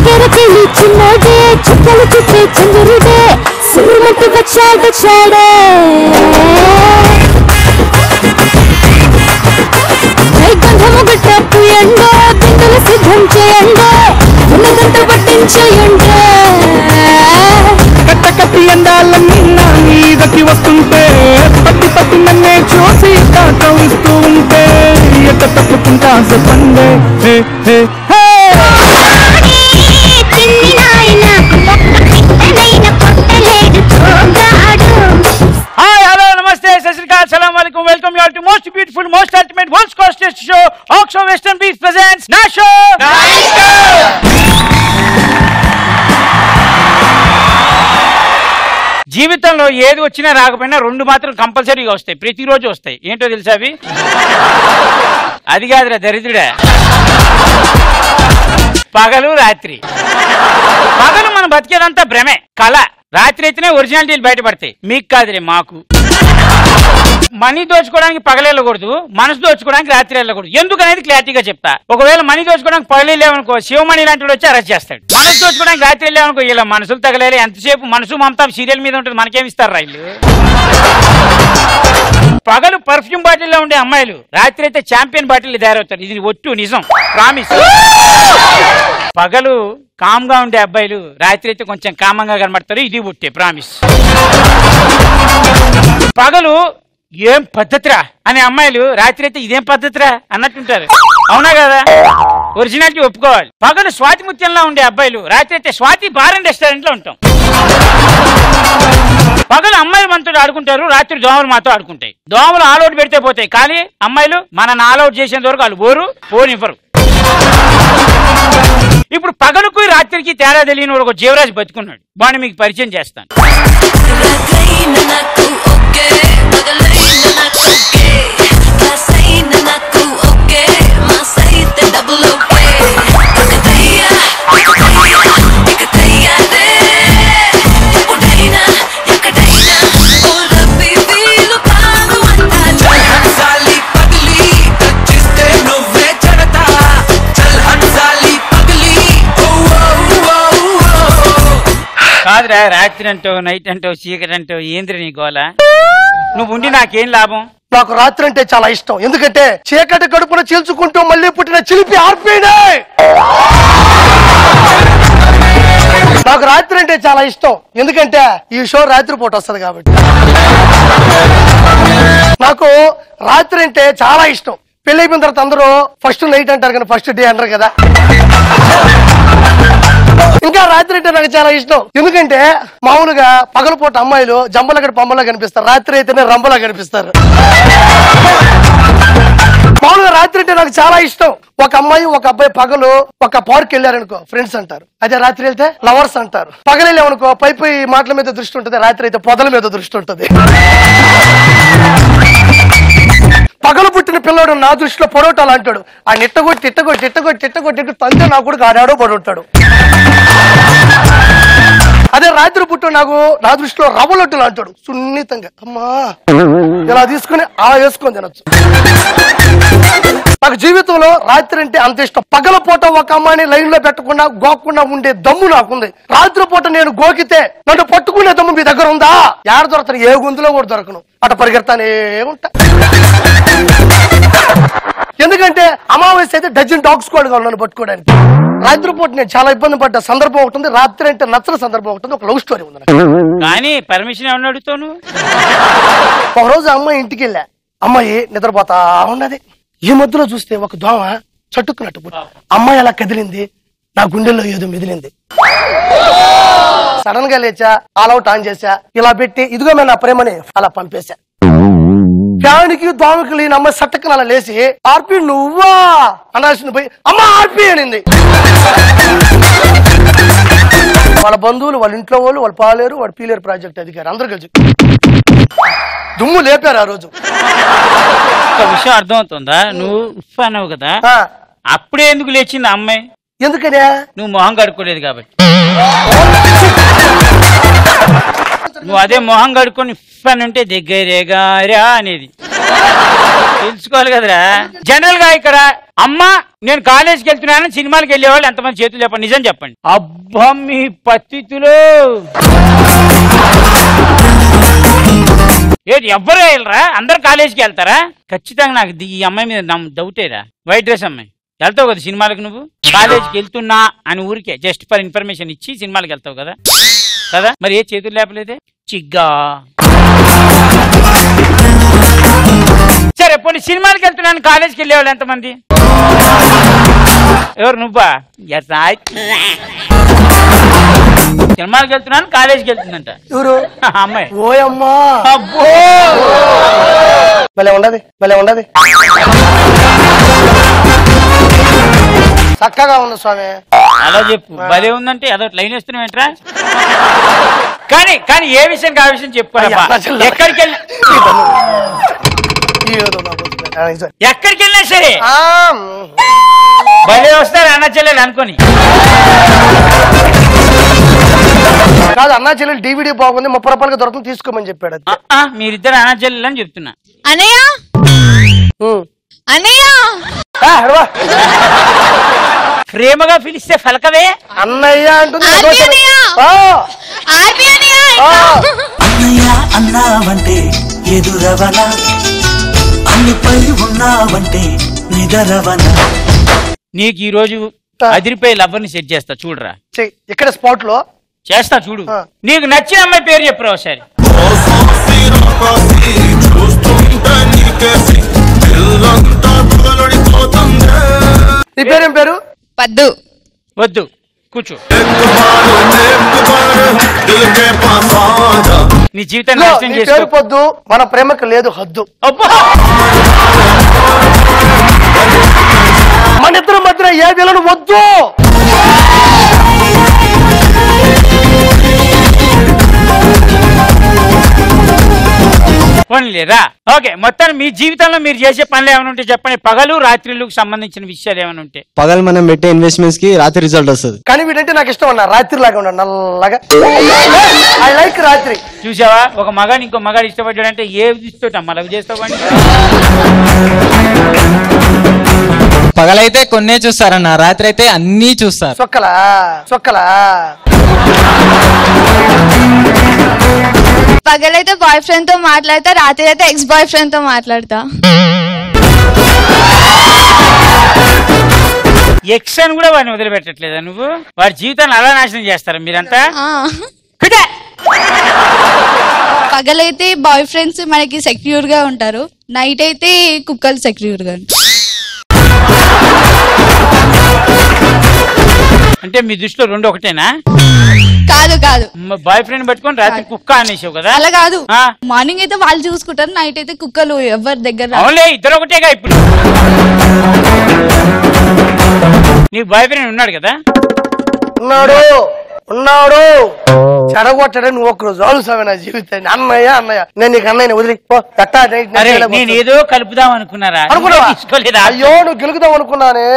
కెరకెళ్ళి చిన్నోడే చుక్కలు తిప్పే చంద్రుడే సురుమంటూ వచ్చాడే గంధము గట్ట పూయండో బిందులు సిద్ధం చేయండో ఉన్నదంతా పట్టించేయండే కట్ట కట్టి అందాలన్నీ నా మీదకి వస్తుంటే పట్టి పట్టి నన్నే చూసి కాటం ఇస్తూ ఉంటే ఎట్ట తప్పుకుంటా చెప్పండి Welcome you all to most beautiful, most ultimate, most costliest show. Oxo Western Beats presents Nasho. జీవితంలో ఏది వచ్చినా రాకపోయినా రెండు మాత్రం కంపల్సరీగా వస్తాయి, ప్రతిరోజు వస్తాయి. ఏంటో తెలుసా అవి? అది కాదురా దరిద్రుడా, పగలు రాత్రి. పగలు మనం బతికేదంతా భ్రమే, కళ. రాత్రి అయితేనే ఒరిజినాలిటీలు బయటపడతాయి. మీకు కాదురే, మాకు. మనీ దోచుకోవడానికి పగలు వెళ్ళకూడదు, మనసు దోచుకోవడానికి రాత్రి వెళ్ళకూడదు. ఎందుకనేది క్లారిటీగా చెప్తా. ఒకవేళ మనీ దోచుకోవడానికి పగలు వెళ్ళామనుకో, శివమణి లాంటి వచ్చి అరెస్ట్ చేస్తాడు. మనసు దోచుకోవడానికి రాత్రి వెళ్ళామనుకో, ఇలా మనసులు తగలేలి. ఎంతసేపు మనసు మమతా సీరియల్ మీద ఉంటుంది, మనకేమి ఇస్తారు రైలు. పగలు పర్ఫ్యూమ్ బాటిల్లో ఉండే అమ్మాయిలు రాత్రి అయితే ఛాంపియన్ బాటిల్ తయారవుతారు. ఇది ఒట్టు, నిజం, ప్రామిస్. పగలు కామ్ గా ఉండే అబ్బాయిలు రాత్రి అయితే కొంచెం కామంగా కనబడతారు. ఇది ఒట్టే, ప్రామిస్. పగలు ఏం పద్ధతిరా అనే అమ్మాయిలు రాత్రి అయితే ఇదేం పద్ధతిరా అన్నట్టుంటారు. అవునా కదా? ఒరిజినాలిటీ ఒప్పుకోవాలి. పగలు స్వాతి ముత్యంలో ఉండే అబ్బాయిలు రాత్రి అయితే స్వాతి బార్ అండ్ రెస్టారెంట్ లో ఉంటాం. పగలు అమ్మాయిలు మనతో ఆడుకుంటారు, రాత్రి దోమలు మాతో ఆడుకుంటాయి. దోమలు ఆల్అౌట్ పెడితే పోతాయి, కానీ అమ్మాయిలు మనల్ని ఆల్అౌట్ చేసేంత వరకు వాళ్ళు పోనివ్వరు. ఇప్పుడు పగలుకు రాత్రికి తేడా తెలియని ఒక జీవరాజు బతుకున్నాడు. వాడిని మీకు పరిచయం చేస్తాను. కాదురా, రాత్రి అంటో నైట్ అంటో చీకటి అంటో ఏంద్ర నీ గోల? నువ్వు ఉండి నాకేం లాభం? నాకు రాత్రి అంటే చాలా ఇష్టం. ఎందుకంటే చీకటి కడుపున చీల్చుకుంటూ మళ్ళీ పుట్టిన చిలిపి ఆర్పీనే. నాకు రాత్రి అంటే చాలా ఇష్టం, ఎందుకంటే ఈ షో రాత్రి పూట వస్తుంది కాబట్టి. నాకు రాత్రి అంటే చాలా ఇష్టం. పెళ్లి అయిపోయిన తర్వాత అందరూ ఫస్ట్ నైట్ అంటారు కానీ ఫస్ట్ డే అంటారు కదా. ఇంకా రాత్రి అంటే నాకు చాలా ఇష్టం, ఎందుకంటే మామూలుగా పగలపూట అమ్మాయిలు జంబలగడ పంబలా కనిపిస్తారు, రాత్రి అయితేనే రంబలా కనిపిస్తారు. మామూలుగా రాత్రి అంటే నాకు చాలా ఇష్టం. ఒక అమ్మాయి ఒక అబ్బాయి పగలు ఒక పార్క్ వెళ్ళారనుకో ఫ్రెండ్స్ అంటారు, అదే రాత్రి వెళ్తే లవర్స్ అంటారు. పగలు వెళ్ళామనుకో పై మాటల మీద దృష్టి ఉంటుంది, రాత్రి అయితే పొదల మీద దృష్టి ఉంటుంది. పగలు పుట్టిన పిల్లడు నా దృష్టిలో పొడవటాలు అంటాడు. ఆ నిట్టగొట్టి ఇట్టగొట్టి ఇట్టగొట్టి ఇట్టగొట్టి తంతే నా కూడా ఆడాడో పడుంటాడు. అదే రాత్రి పుట్టు నాకు నా దృష్టిలో రవ్వలొట్టులు అంటాడు. సున్నితంగా అమ్మా ఇలా తీసుకుని అలా వేసుకొని తినొచ్చు. నాకు జీవితంలో రాత్రి అంటే అంత ఇష్టం. పగల పూట ఒక అమ్మాయిని లైన్ లో పెట్టకుండా గోకుండా ఉండే దమ్ము నాకుంది. రాత్రి పూట నేను గోకితే నన్ను పట్టుకునే దమ్ము మీ దగ్గర ఉందా? యాడ దొరకను, ఏ గొంతులో కూడా దొరకను, అట పరిగెడతానే ఉంటా. ఎందుకంటే అమావాస్య అయితే డజన్ డాగ్స్ కూడా నన్ను పట్టుకోవడానికి. రాత్రిపూట నేను చాలా ఇబ్బంది పడ్డ సందర్భం ఒకటి ఉంది, రాత్రి అంటే నచ్చని సందర్భం ఒకటి. ఒక లవ్ స్టోరీ ఉంది కానీ పర్మిషన్ ఏమన్నా అడుగుతాను. ఒక రోజు అమ్మాయి ఇంటికి వెళ్ళా, అమ్మాయి నిద్రపోతా ఉన్నది. ఈ మధ్యలో చూస్తే ఒక దోమ చట్టుకున్నట్టు అమ్మాయి అలా కదిలింది, నా గుండెల్లో ఏదో మెదిలింది. సడన్ గా లేచా, ఆల్అౌట్ ఆన్ చేసా, ఇలా పెట్టి ఇదిగో మేము నా ప్రేమని అలా పంపేశా. ఫ్యాన్కి దోమకి లేని అమ్మాయి సట్టక్కన అలా లేచి ఆర్పి నువ్వా అనాల్సింది పోయి అమ్మ ఆర్పి అనింది. వాళ్ళ బంధువులు, వాళ్ళ ఇంట్లో వాళ్ళు, వాళ్ళ పాలేరు, వాళ్ళ పీలేరు ప్రాజెక్ట్ అధికారి అందరు కలిసి దుమ్ము లేపారు ఆ రోజు. ఒక విషయం అర్థమవుతుందా? నువ్వు ఉఫ్ అన్నావు కదా, అప్పుడే ఎందుకు లేచింది అమ్మాయి? ఎందుకనే? నువ్వు మొహం కడుక్కోలేదు కాబట్టి. నువ్వు అదే మొహం కడుక్కొని ఉఫ్ అని ఉంటే దగ్గరేగారా అనేది. తెలుసుకోవాలి కదరా. జనరల్ గా ఇక్కడ అమ్మ నేను కాలేజీకి వెళ్తున్నాను సినిమాకి వెళ్ళేవాళ్ళు ఎంతమంది చేతులు చెప్పండి, నిజం చెప్పండి. అబ్బా మీ పత్తితులు ఏంటి ఎవ్వరు వెళ్ళరా, అందరు కాలేజీకి వెళ్తారా? ఖచ్చితంగా నాకు ఈ అమ్మాయి మీద డౌటేరా. వైట్ డ్రెస్ అమ్మాయి వెళ్తావు కదా సినిమాలకు, నువ్వు కాలేజీకి వెళ్తున్నా అని ఊరికే జస్ట్ ఫర్ ఇన్ఫర్మేషన్ ఇచ్చి సినిమాలకు వెళ్తావు కదా కదా, మరి ఏ చేతులు లేపలేదే చిగ్గా. సరే పోనీ సినిమాలకు వెళ్తున్నాను కాలేజీకి వెళ్ళేవాళ్ళు ఎంతమంది? ఎవరు నువ్వా? సినిమాలకు వెళ్తున్నాను కాలేజీకి వెళ్తుందంట ఎవరు? అమ్మాయి. ఓయమ్మా అబ్బో భలే ఉండదు, భలే ఉండదు. చక్కగా ఉంది స్వామి. అలా చెప్పు. భలే ఉందంటే అదో లైన్ వేస్తున్నావు ఏంట్రా? కానీ కానీ ఏ విషయం ఆ విషయం చెప్పుకోరా. ఎక్కడికి వెళ్ళి ఎక్కడికి వెళ్ళినా సరే భలే వస్తారు అన్న చెల్లెలు అనుకోని. కాదు అన్నా చెల్లెలు DVD బాగుంది 30 రూపాయలకి దొరుకుతుంది తీసుకోమని చెప్పాడు. మీరిద్దరు అన్న చెల్లెలు అని చెప్తున్నా. అన్నయ్య అన్నయ్య ప్రేమగా పిలిస్తే ఫలకవే అన్నయ్య అంటుంది. అన్నయ్య అన్నావంటే ఎదురవన, అన్నిపై ఉన్నావంటే నిదరవన. నీకు ఈ రోజు అదిరిపోయి లవ్వర్ని సెట్ చేస్తా చూడరా. ఇక్కడ స్పాట్ లో చేస్తా చూడు. నీకు నచ్చిన అమ్మాయి పేరు చెప్పురా ఒకసారి. నీ పేరేం పేరు? పద్దు. వద్దు కూర్చో. నీ జీవితం నాశనం చేసుకో. పొద్దు మన ప్రేమకు లేదు హద్దు. మన ఇద్దరి మధ్య ఏ విలను వద్దు. పోనీలేరా. ఓకే మొత్తం మీ జీవితంలో మీరు చేసే పనులు ఏమైనా ఉంటే చెప్పండి. పగలు రాత్రులకు సంబంధించిన విషయాలు ఏమైనా ఉంటే. పగలు మనం పెట్టే ఇన్వెస్ట్మెంట్స్ కి రాత్రి రిజల్ట్ వస్తుంది. కానీ వీడంటే నాకు ఇష్టం అన్న, రాత్రి లాగా ఉన్నాడు నల్లగా. ఐ లైక్ రాత్రి. చూసావా ఒక మగాడు ఇంకో మగాడు ఇష్టపడ్డాడంటే ఏ ఇష్టం లవ్ చేస్తావు. పగలైతే కొన్నే చూస్తారన్న, రాత్రి అయితే అన్నీ చూస్తారు. సొక్కలా సొక్కలా. పగలైతే బాయ్ ఫ్రెండ్ తో మాట్లాడతా, రాత్రి అయితే ఎక్స్ బాయ్ ఫ్రెండ్ తో మాట్లాడతా. ఎక్స్ అని కూడా వాడిని వదిలిపెట్టట్లేదా నువ్వు? వాడి జీవితాన్ని అలా నాశనం చేస్తారా మీరంతా? పగలైతే బాయ్ ఫ్రెండ్స్ మనకి సెక్యూర్ గా ఉంటారు, నైట్ అయితే కుక్కలు సెక్యూర్ గా ఉంటారు. అంటే మీ దృష్టిలో రెండు ఒకటేనా? కాదు కాదు, బాయ్ ఫ్రెండ్ పట్టుకొని రాత్రి కుక్క అనేసావు కదా. అలా కాదు, మార్నింగ్ అయితే వాళ్ళు చూసుకుంటారు, నైట్ అయితే కుక్కలు ఎవరి దగ్గర. అవునులే ఇద్దరు ఒకటేగా. ఇప్పుడు నీ బాయ్ ఫ్రెండ్ ఉన్నాడు కదా? ఉన్నాడు ఉన్నాడు. చెడగొట్టడే నువ్వు ఒక్కరోజు ఆలుసావే నా జీవితాన్ని. అన్నయ్య అన్నయ్య నేను నీకు అన్నయ్య వదిలి నేను ఏదో కలుపుదాం అనుకున్నారా? తీసుకోలేదా? అయ్యో నువ్వు గెలుకుదాం అనుకున్నానే.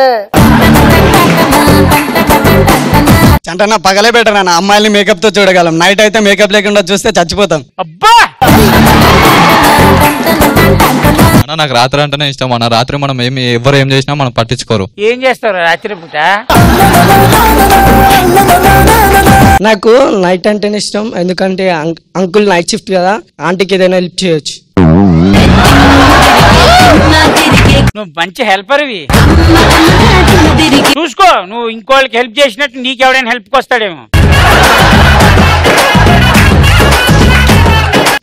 చంటన్న పగలే బెటర్ అన్న, అమ్మాయిని మేకప్ తో చూడగలం, నైట్ అయితే మేకప్ లేకుండా చూస్తే చచ్చిపోతాం. అబ్బా నాకు రాత్రి అంటేనే ఇష్టం అన్న. రాత్రి మనం ఎవరు ఏం చేసినా మనం పట్టించుకోరు. ఏం చేస్తారు రాత్రి పూట? నాకు నైట్ అంటేనే ఇష్టం, ఎందుకంటే అంకుల్ నైట్ షిఫ్ట్ కదా, ఆంటీకి ఏదైనా హెల్ప్ చేయొచ్చు. నువ్వు మంచి హెల్పర్వి. చూసుకో నువ్వు ఇంకోళ్ళకి హెల్ప్ చేసినట్టు నీకెవడైనా హెల్ప్కి వస్తాడేమో.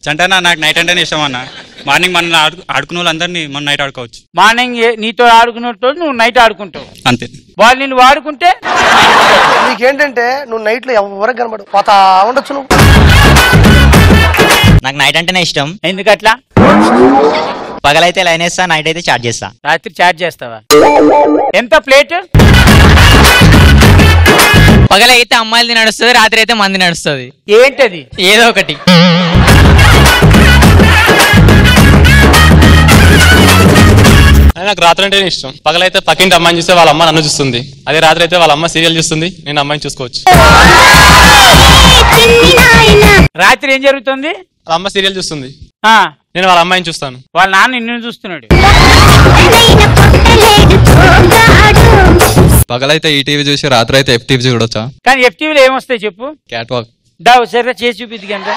చంటనా నాకు నైట్ అంటేనే ఇష్టం అన్న. మార్నింగ్ మన ఆడుకునే వాళ్ళందరినీ మనం నైట్ ఆడుకోవచ్చు. మార్నింగ్ నీతో ఆడుకున్నట్టు నువ్వు నైట్ ఆడుకుంటావు అంతే. వాళ్ళు నిన్ను వాడుకుంటే నీకేంటంటే నువ్వు నైట్ లో ఎవరికి కనబడు పోతా ఉండొచ్చు నువ్వు. నాకు నైట్ అంటేనే ఇష్టం. ఎందుకట్లా? పగలైతే లైన్ వేస్తా, నైట్ అయితే చార్జ్ చేస్తా. రాత్రి చార్జ్ చేస్తావా? ఎంత ప్లేట్? పగలైతే అమ్మాయిలది నడుస్తుంది, రాత్రి అయితే మంది నడుస్తుంది. ఏంటది? ఏదో ఒకటి. నాకు రాత్రి అంటేనే ఇష్టం. పగలైతే పక్కింటి అమ్మాయిని చూస్తే వాళ్ళ అమ్మ నన్ను చూస్తుంది, అదే రాత్రి అయితే వాళ్ళ అమ్మ సీరియల్ చూస్తుంది, నేను అమ్మాయిని చూసుకోవచ్చు. రాత్రి ఏం జరుగుతుంది? వాళ్ళ అమ్మ సీరియల్ చూస్తుంది, నేను వాళ్ళ అమ్మాయిని చూస్తాను. వాళ్ళ నాన్న నిన్ను చూస్తున్నాడు. పగలైతే ఈటీవీ చూసి రాత్రి అయితే ఎఫ్టీవీ చూడొచ్చా? కానీ ఎఫ్టీవీలో ఏమొస్తాయి చెప్పు? Cat walk. దా సరే చేసి చూపిద్ది కంటే.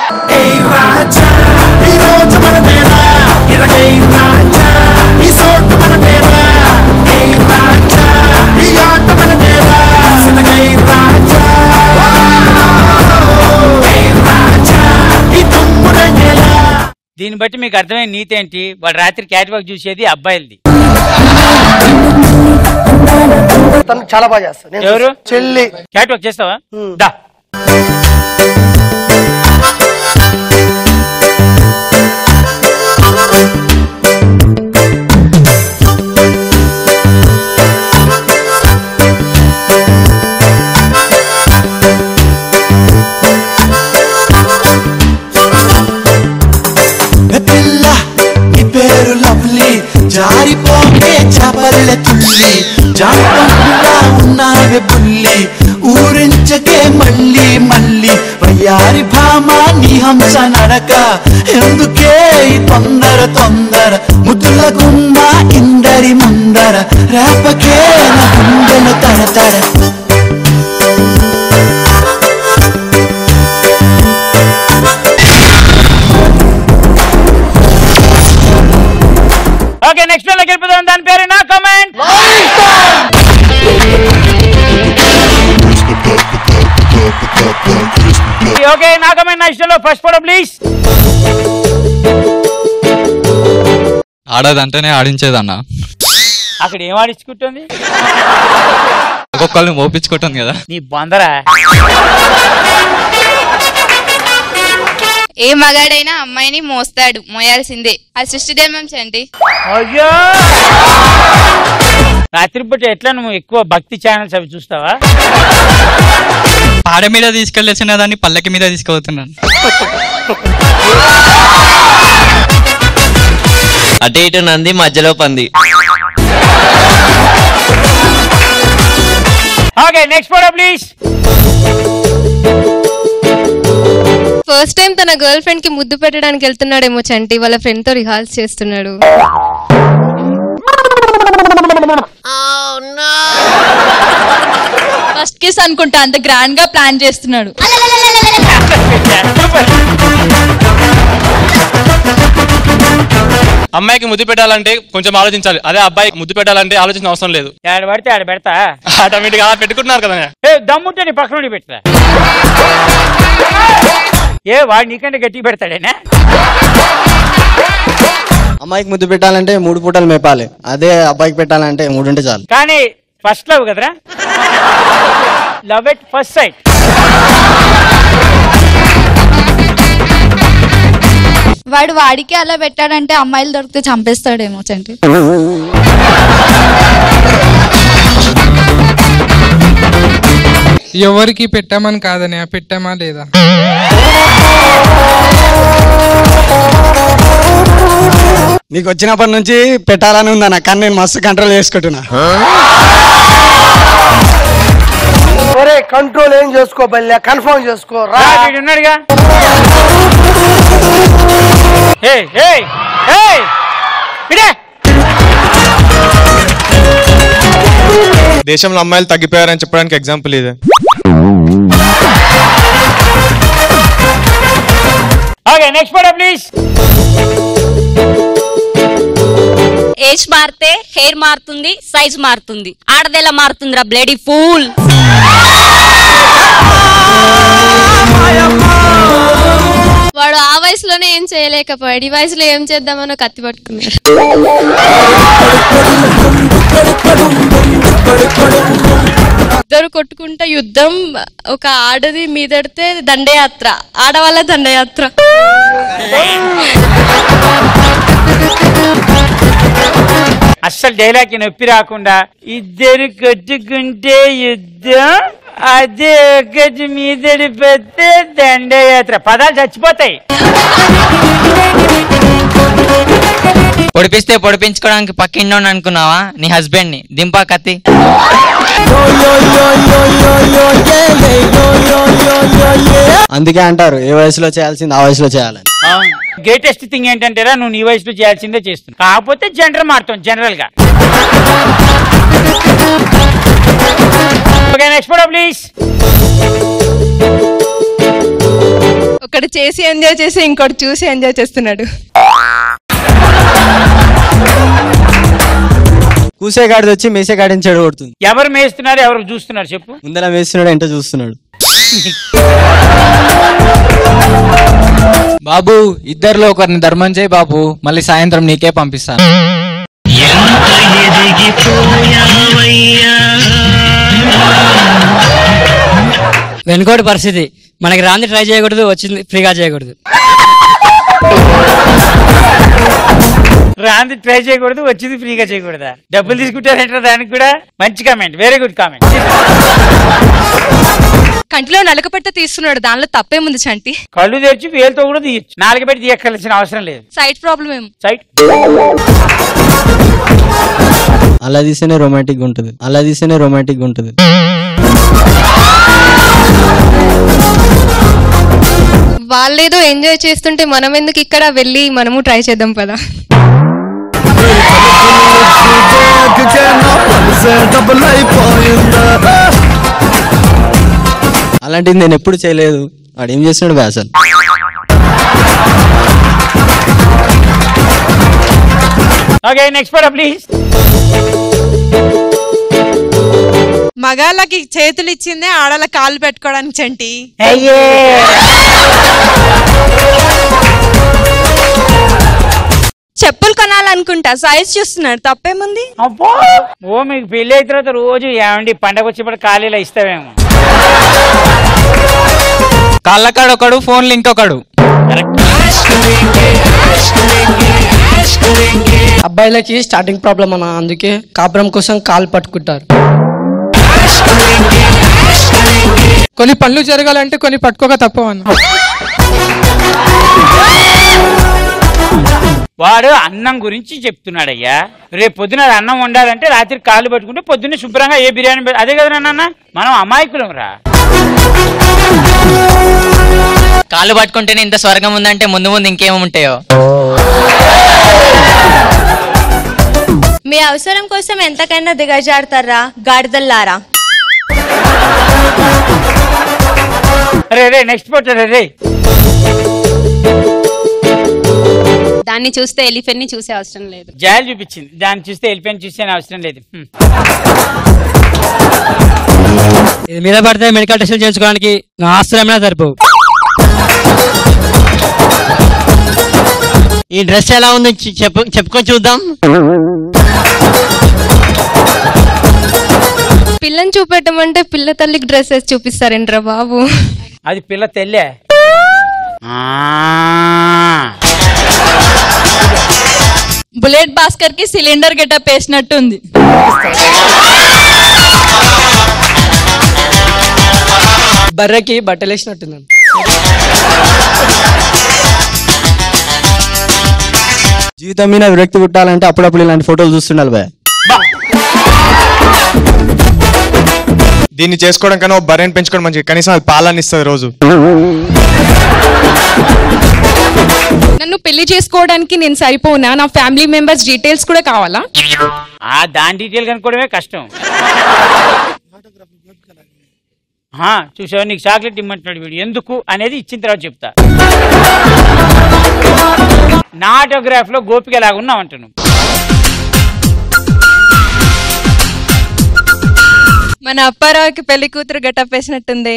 దీన్ని బట్టి మీకు అర్థమైన నీతి ఏంటి? వాడు రాత్రి క్యాట్ వాక్ చూసేది అబ్బాయిలది. తను చాలా బాగా చేస్తాను. ఎవరు? చెల్లి. క్యాట్ వాక్ చేస్తావా? దా. జారిపోకే చపల్లె తుల్లి జాంపంలా ఉన్నావే బుల్లి ఊరించకే మళ్ళీ మళ్ళీ వయ్యారి భామ నీ హంస నడక ఎందుకే తొందర తొందర ముద్దుల గుమ్మ ఇందరి ముందర రేపకే నా గుండెలు తడతడ. ఓకే నెక్స్ట్ లోకి వెళ్ళిపోదాం. దాని పేరు నా కమెంట్. ఓకే నా కమెంట్ నా ఇష్టంలో ఫస్ట్ ఫోటో ప్లీజ్. ఆడదంటేనే ఆడించేదన్న. అక్కడ ఏం ఆడించుకుంటుంది? ఒక్కొక్కరిని మోపించుకుంటుంది కదా. నీ బందరా. ఏ మగాడైనా అమ్మాయిని మోస్తాడు, మోయాల్సిందే. అది సృష్టి ధర్మం చంటి. అయ్యో రాత్రిపూట ఎట్లా నువ్వు ఎక్కువ భక్తి ఛానల్స్ అవి చూస్తావా? పాడ మీద తీసుకెళ్లేసిన దాన్ని పల్లకి మీద తీసుకుపోతున్నాను. అటు ఇటు నంది మధ్యలో పంది. Okay next photo please. First time తన గర్ల్ ఫ్రెండ్ కి ముద్దు పెట్టడానికి వెళ్తున్నాడేమో చంటి, వాళ్ళ ఫ్రెండ్ తో రిహార్స్ చేస్తున్నాడు. ఫస్ట్ కిస్ అనుకుంటా, అంత గ్రాండ్ గా ప్లాన్ చేస్తున్నాడు. అమ్మాయికి ముద్దు పెట్టాలంటే కొంచెం ఆలోచించాలి. అదే అబ్బాయి ముద్దు పెట్టాలంటే ఆలోచించిన అవసరం లేదు. ఆడ పడితే ఆడ పెడతా. ఆటోమేటిక్ గా పెట్టుకుంటున్నారు కదా. దమ్ముంటే నీ పక్కన నుండి పెడతా. ఏ వాడు నీకంటే గట్టిగా పెడతాడేనా? అమ్మాయికి ముద్దు పెట్టాలంటే 3 పూటలు మేపాలి, అదే అబ్బాయికి పెట్టాలంటే 3 ఉంటే చాలు. కానీ ఫస్ట్ లవ్ కదరా, లవ్ ఎట్ ఫస్ట్ సైట్. వాడు వాడికి అలా పెట్టాడంటే అమ్మాయిలు దొరికితే చంపేస్తాడేమో చంటి. ఎవరికి పెట్టామని కాదని పెట్టామా లేదా? నీకు వచ్చినప్పటి నుంచి పెట్టాలని ఉందన్న, కానీ నేను మస్తు కంట్రోల్ చేసుకుంటున్నా. ఒరే కంట్రోల్ ఏం చేసుకో బల్లె, కన్ఫర్మ్ చేసుకో రా. ఉన్నాడుగా. దేశంలో అమ్మాయిలు తగ్గిపోయారని చెప్పడానికి ఎగ్జాంపుల్ ఇదే. Okay next photo please. Age మారితే హెయిర్ మారుతుంది, సైజ్ మారుతుంది. ఆడదెలా మారుతుందిరా బ్లేడీ ఫూల్. వాడు ఆ వయసులోనే ఏం చేయలేకపోయాడు, ఈ వయసులో ఏం చేద్దామనో కత్తి పట్టుకున్నాడు. ఇద్దరు కొట్టుకుంటా యుద్ధం, ఒక ఆడది మీదడితే దండయాత్ర, ఆడవాళ్ళ దండయాత్ర. అస్సలు డైలాగ్ నొప్పి రాకుండా ఇద్దరు కొట్టుకుంటే యుద్ధం, అదే ఒకటి మీదడి పెడితే దండయాత్ర. పదాలు చచ్చిపోతాయి. పొడిపిస్తే పొడిపించుకోవడానికి పక్కిండోని అనుకున్నావా? నీ హస్బెండ్ ని దింపా కత్తి. అందుకే అంటారు ఏ వయసులో చేయాల్సింది ఆ వయసులో చేయాలని. గ్రేటెస్ట్ థింగ్ ఏంటంటే నువ్వు నీ వయసులో చేయాల్సిందే చేస్తున్నావు, కాకపోతే జెండర్ మారుతాం జనరల్ గా. Okay next photo please. ఒకటి చేసి ఎంజాయ్ చేసి ఇంకోటి చూసి ఎంజాయ్ చేస్తున్నాడు. కూసేగాడిది వచ్చి మేసేగాడిని చెడగొడుతుంది. ఎవరు మేస్తున్నారు ఎవరు చూస్తున్నారు చెప్పు. ముందర మేస్తున్నాడు ఎంత చూస్తున్నాడు. బాబు ఇద్దరిలో ఒకరిని ధర్మం చేయి బాబు, మళ్ళీ సాయంత్రం నీకే పంపిస్తాను. వెనుకోటి పరిస్థితి, మనకి రాంది ట్రై చేయకూడదు, వచ్చింది ఫ్రీగా చేయకూడదు. రాంది ట్రై చేయకూడదు, వచ్చింది ఫ్రీగా చేయకూడదా? డబ్బులు తీసుకుంటారంటారా? దానికి కూడా మంచి కామెంట్, వెరీ గుడ్ కామెంట్. కంటిలో నలక పెట్టి తీస్తున్నాడు, దానిలో తప్పేముంది చంటి? కళ్ళు తెరిచి వేలుతో కూడా తీయచ్చు, నాలుగు పెట్టి తీయక్కర్లేసిన అవసరం లేదు. సైట్ ప్రాబ్లం ఏమో. సైట్ అలా తీస్తేనే రొమాంటిక్ ఉంటుంది, అలా తీస్తేనే రొమాంటిక్ ఉంటుంది. వాళ్ళేదో ఎంజాయ్ చేస్తుంటే మనం ఎందుకు ఇక్కడ వెళ్ళి మనము ట్రై చేద్దాం పదా. అలాంటిది నేను ఎప్పుడు చేయలేదు. వాడు ఏం చేస్తున్నాడు వ్యాసన్. Okay next photo please. మగాళ్ళకి చేతులు ఇచ్చిందే ఆడల కాళ్ళు పెట్టుకోవడానికి చంటి. చెప్పులు కొనాలనుకుంటా, సైజ్ చూస్తున్నాడు, తప్పేముంది? అబ్బో ఓ మీకు పెళ్లి అయిన తర్వాత రోజు ఏమండి పండగ వచ్చేప్పుడు ఖాళీలో ఇస్తావేమో. కళ్ళకాడు ఒకడు, ఫోన్లు ఇంకొకడు. అబ్బాయిలకి స్టార్టింగ్ ప్రాబ్లం అన్న, అందుకే కాపురం కోసం కాలు పట్టుకుంటారు. కొన్ని పనులు జరగాలంటే కొన్ని పట్టుకోక తప్పవన్న. వాడు అన్నం గురించి చెప్తున్నాడయ్యా. రేపు పొద్దున అన్నం వండాలంటే రాత్రి కాళ్ళు పట్టుకుంటే పొద్దున్నే శుభ్రంగా ఏ బిర్యానీ అదే కదా నాన్న. మనం అమాయకులం రా. కాళ్ళు పట్టుకుంటేనే ఇంత స్వర్గం ఉందంటే ముందు ముందు ఇంకేమో ఉంటాయో. మీ అవసరం కోసం ఎంతకైనా దిగజారుతారా గాడిదల్లారా. రే నెక్స్ట్ ఫోటో రే. దాన్ని చూస్తే ఎలిఫెంట్ ని చూసే అవసరం లేదు. జాయలు చూపించింది, దాన్ని చూస్తే ఎలిఫెంట్ చూసే అవసరం లేదు. మీద పడితే మెడికల్ టెస్టులు చేయించుకోవడానికి నా ఆశ్రయమైనా సరిపోవు. ఈ డ్రెస్ ఎలా ఉంది చెప్పుకొని చూద్దాం. పిల్లని చూపెట్టమంటే పిల్ల తల్లికి డ్రెస్ వేసి చూపిస్తారేంట్రా బాబు. అది పిల్ల తెల్లే. బుల్లెట్ భాస్కర్ కి సిలిండర్ గెటప్ వేసినట్టుంది. బర్రెకి బట్టలు వేసినట్టుంది. జీవితం మీద విరక్తి పుట్టాలంటే అప్పుడప్పుడు ఇలాంటి ఫోటోలు చూస్తుండాలి భయ. దీన్ని చేసుకోవడం కన్నా బర్రెని పెంచుకోవడం మంచిది, కనీసం అది పాలన ఇస్తుంది రోజు. నన్ను పెళ్లి చేసుకోవడానికి నేను సరిపోనా? నా ఫ్యామిలీ మెంబర్స్ డీటెయిల్స్ కూడా కావాలా? దాని డీటెయిల్ కనుక్కోవడమే కష్టం. చూసావా, నీకు చాక్లెట్ ఇమ్మంటున్నాడు వీడు, ఎందుకు అనేది ఇచ్చిన తర్వాత చెప్తా. నా ఆటోగ్రాఫ్ లో గోపిక లాగా ఉన్నావు అంటున్నావు. మన అప్పారావుకి పెళ్లి కూతురు గెటప్ వేసినట్టుంది.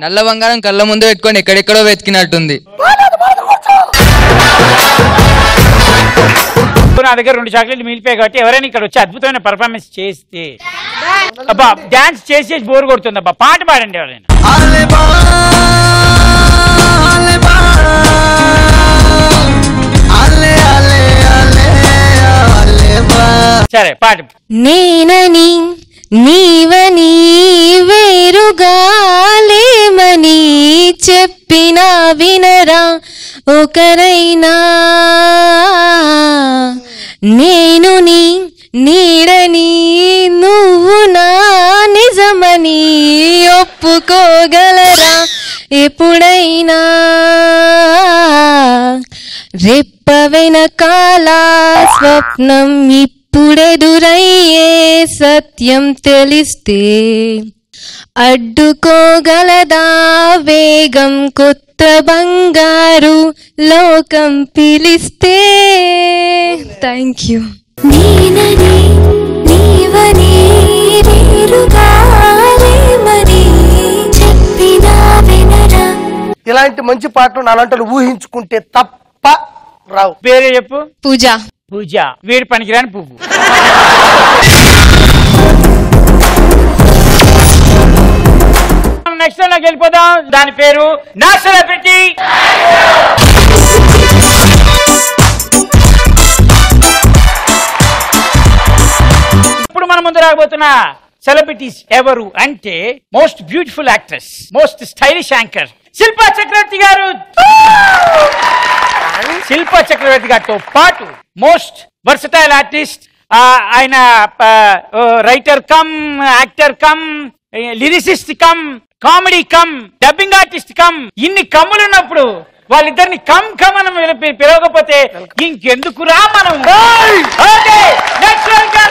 నల్ల బంగారం కళ్ళ ముందు పెట్టుకొని ఎక్కడెక్కడో వెతికినట్టుంది. నా దగ్గర 2 చాక్లెట్లు మిగిలిపోయాయి కాబట్టి ఎవరైనా ఇక్కడ వచ్చి అద్భుతమైన పర్ఫార్మెన్స్ చేస్తే. అబ్బా డాన్స్ చేసి బోర్ కొడుతుంది. అబ్బా పాట పాడండి ఎవరైనా. సరే పాట. నేనని నీవని వేరుగా లేమని చెప్పినా వినరా ఒకరైనా, నేను నీ నీడని నువ్వు నా నిజమని ఒప్పు అడ్డుకోగలరా ఎప్పుడైనా రెప్ప వెనకాల స్వప్నం ఇప్పుడెదురయ్యే సత్యం తెలిస్తే అడ్డుకోగలదా వేగం కొత్త బంగారు లోకం పిలిస్తే. Thank you. ఇలాంటి మంచి పాటలు నాలంటలు ఊహించుకుంటే తప్ప రావు. పేరే చెప్పు. పూజ. పూజ వీడి పనికిరాని పువ్వు. నెక్స్ట్ నాకు వెళ్ళిపోదాం. దాని పేరు నా సెలబ్రిటీ. ఇప్పుడు మన ముందు రాబోతున్న సెలబ్రిటీస్ ఎవరు అంటే most beautiful actress, most stylish anchor Shilpa Chakravarthy గారు. శిల్పా చక్రవర్తి గారితో పాటు మోస్ట్ వర్సటైల్ ఆర్టిస్ట్, ఆయన writer cum actor cum lyricist cum comedy cum dubbing artist cum, ఇన్ని కమ్ములు ఉన్నప్పుడు వాళ్ళిద్దరిని కమ్ కమ్ అని పిలవకపోతే ఇంకెందుకురా మనం.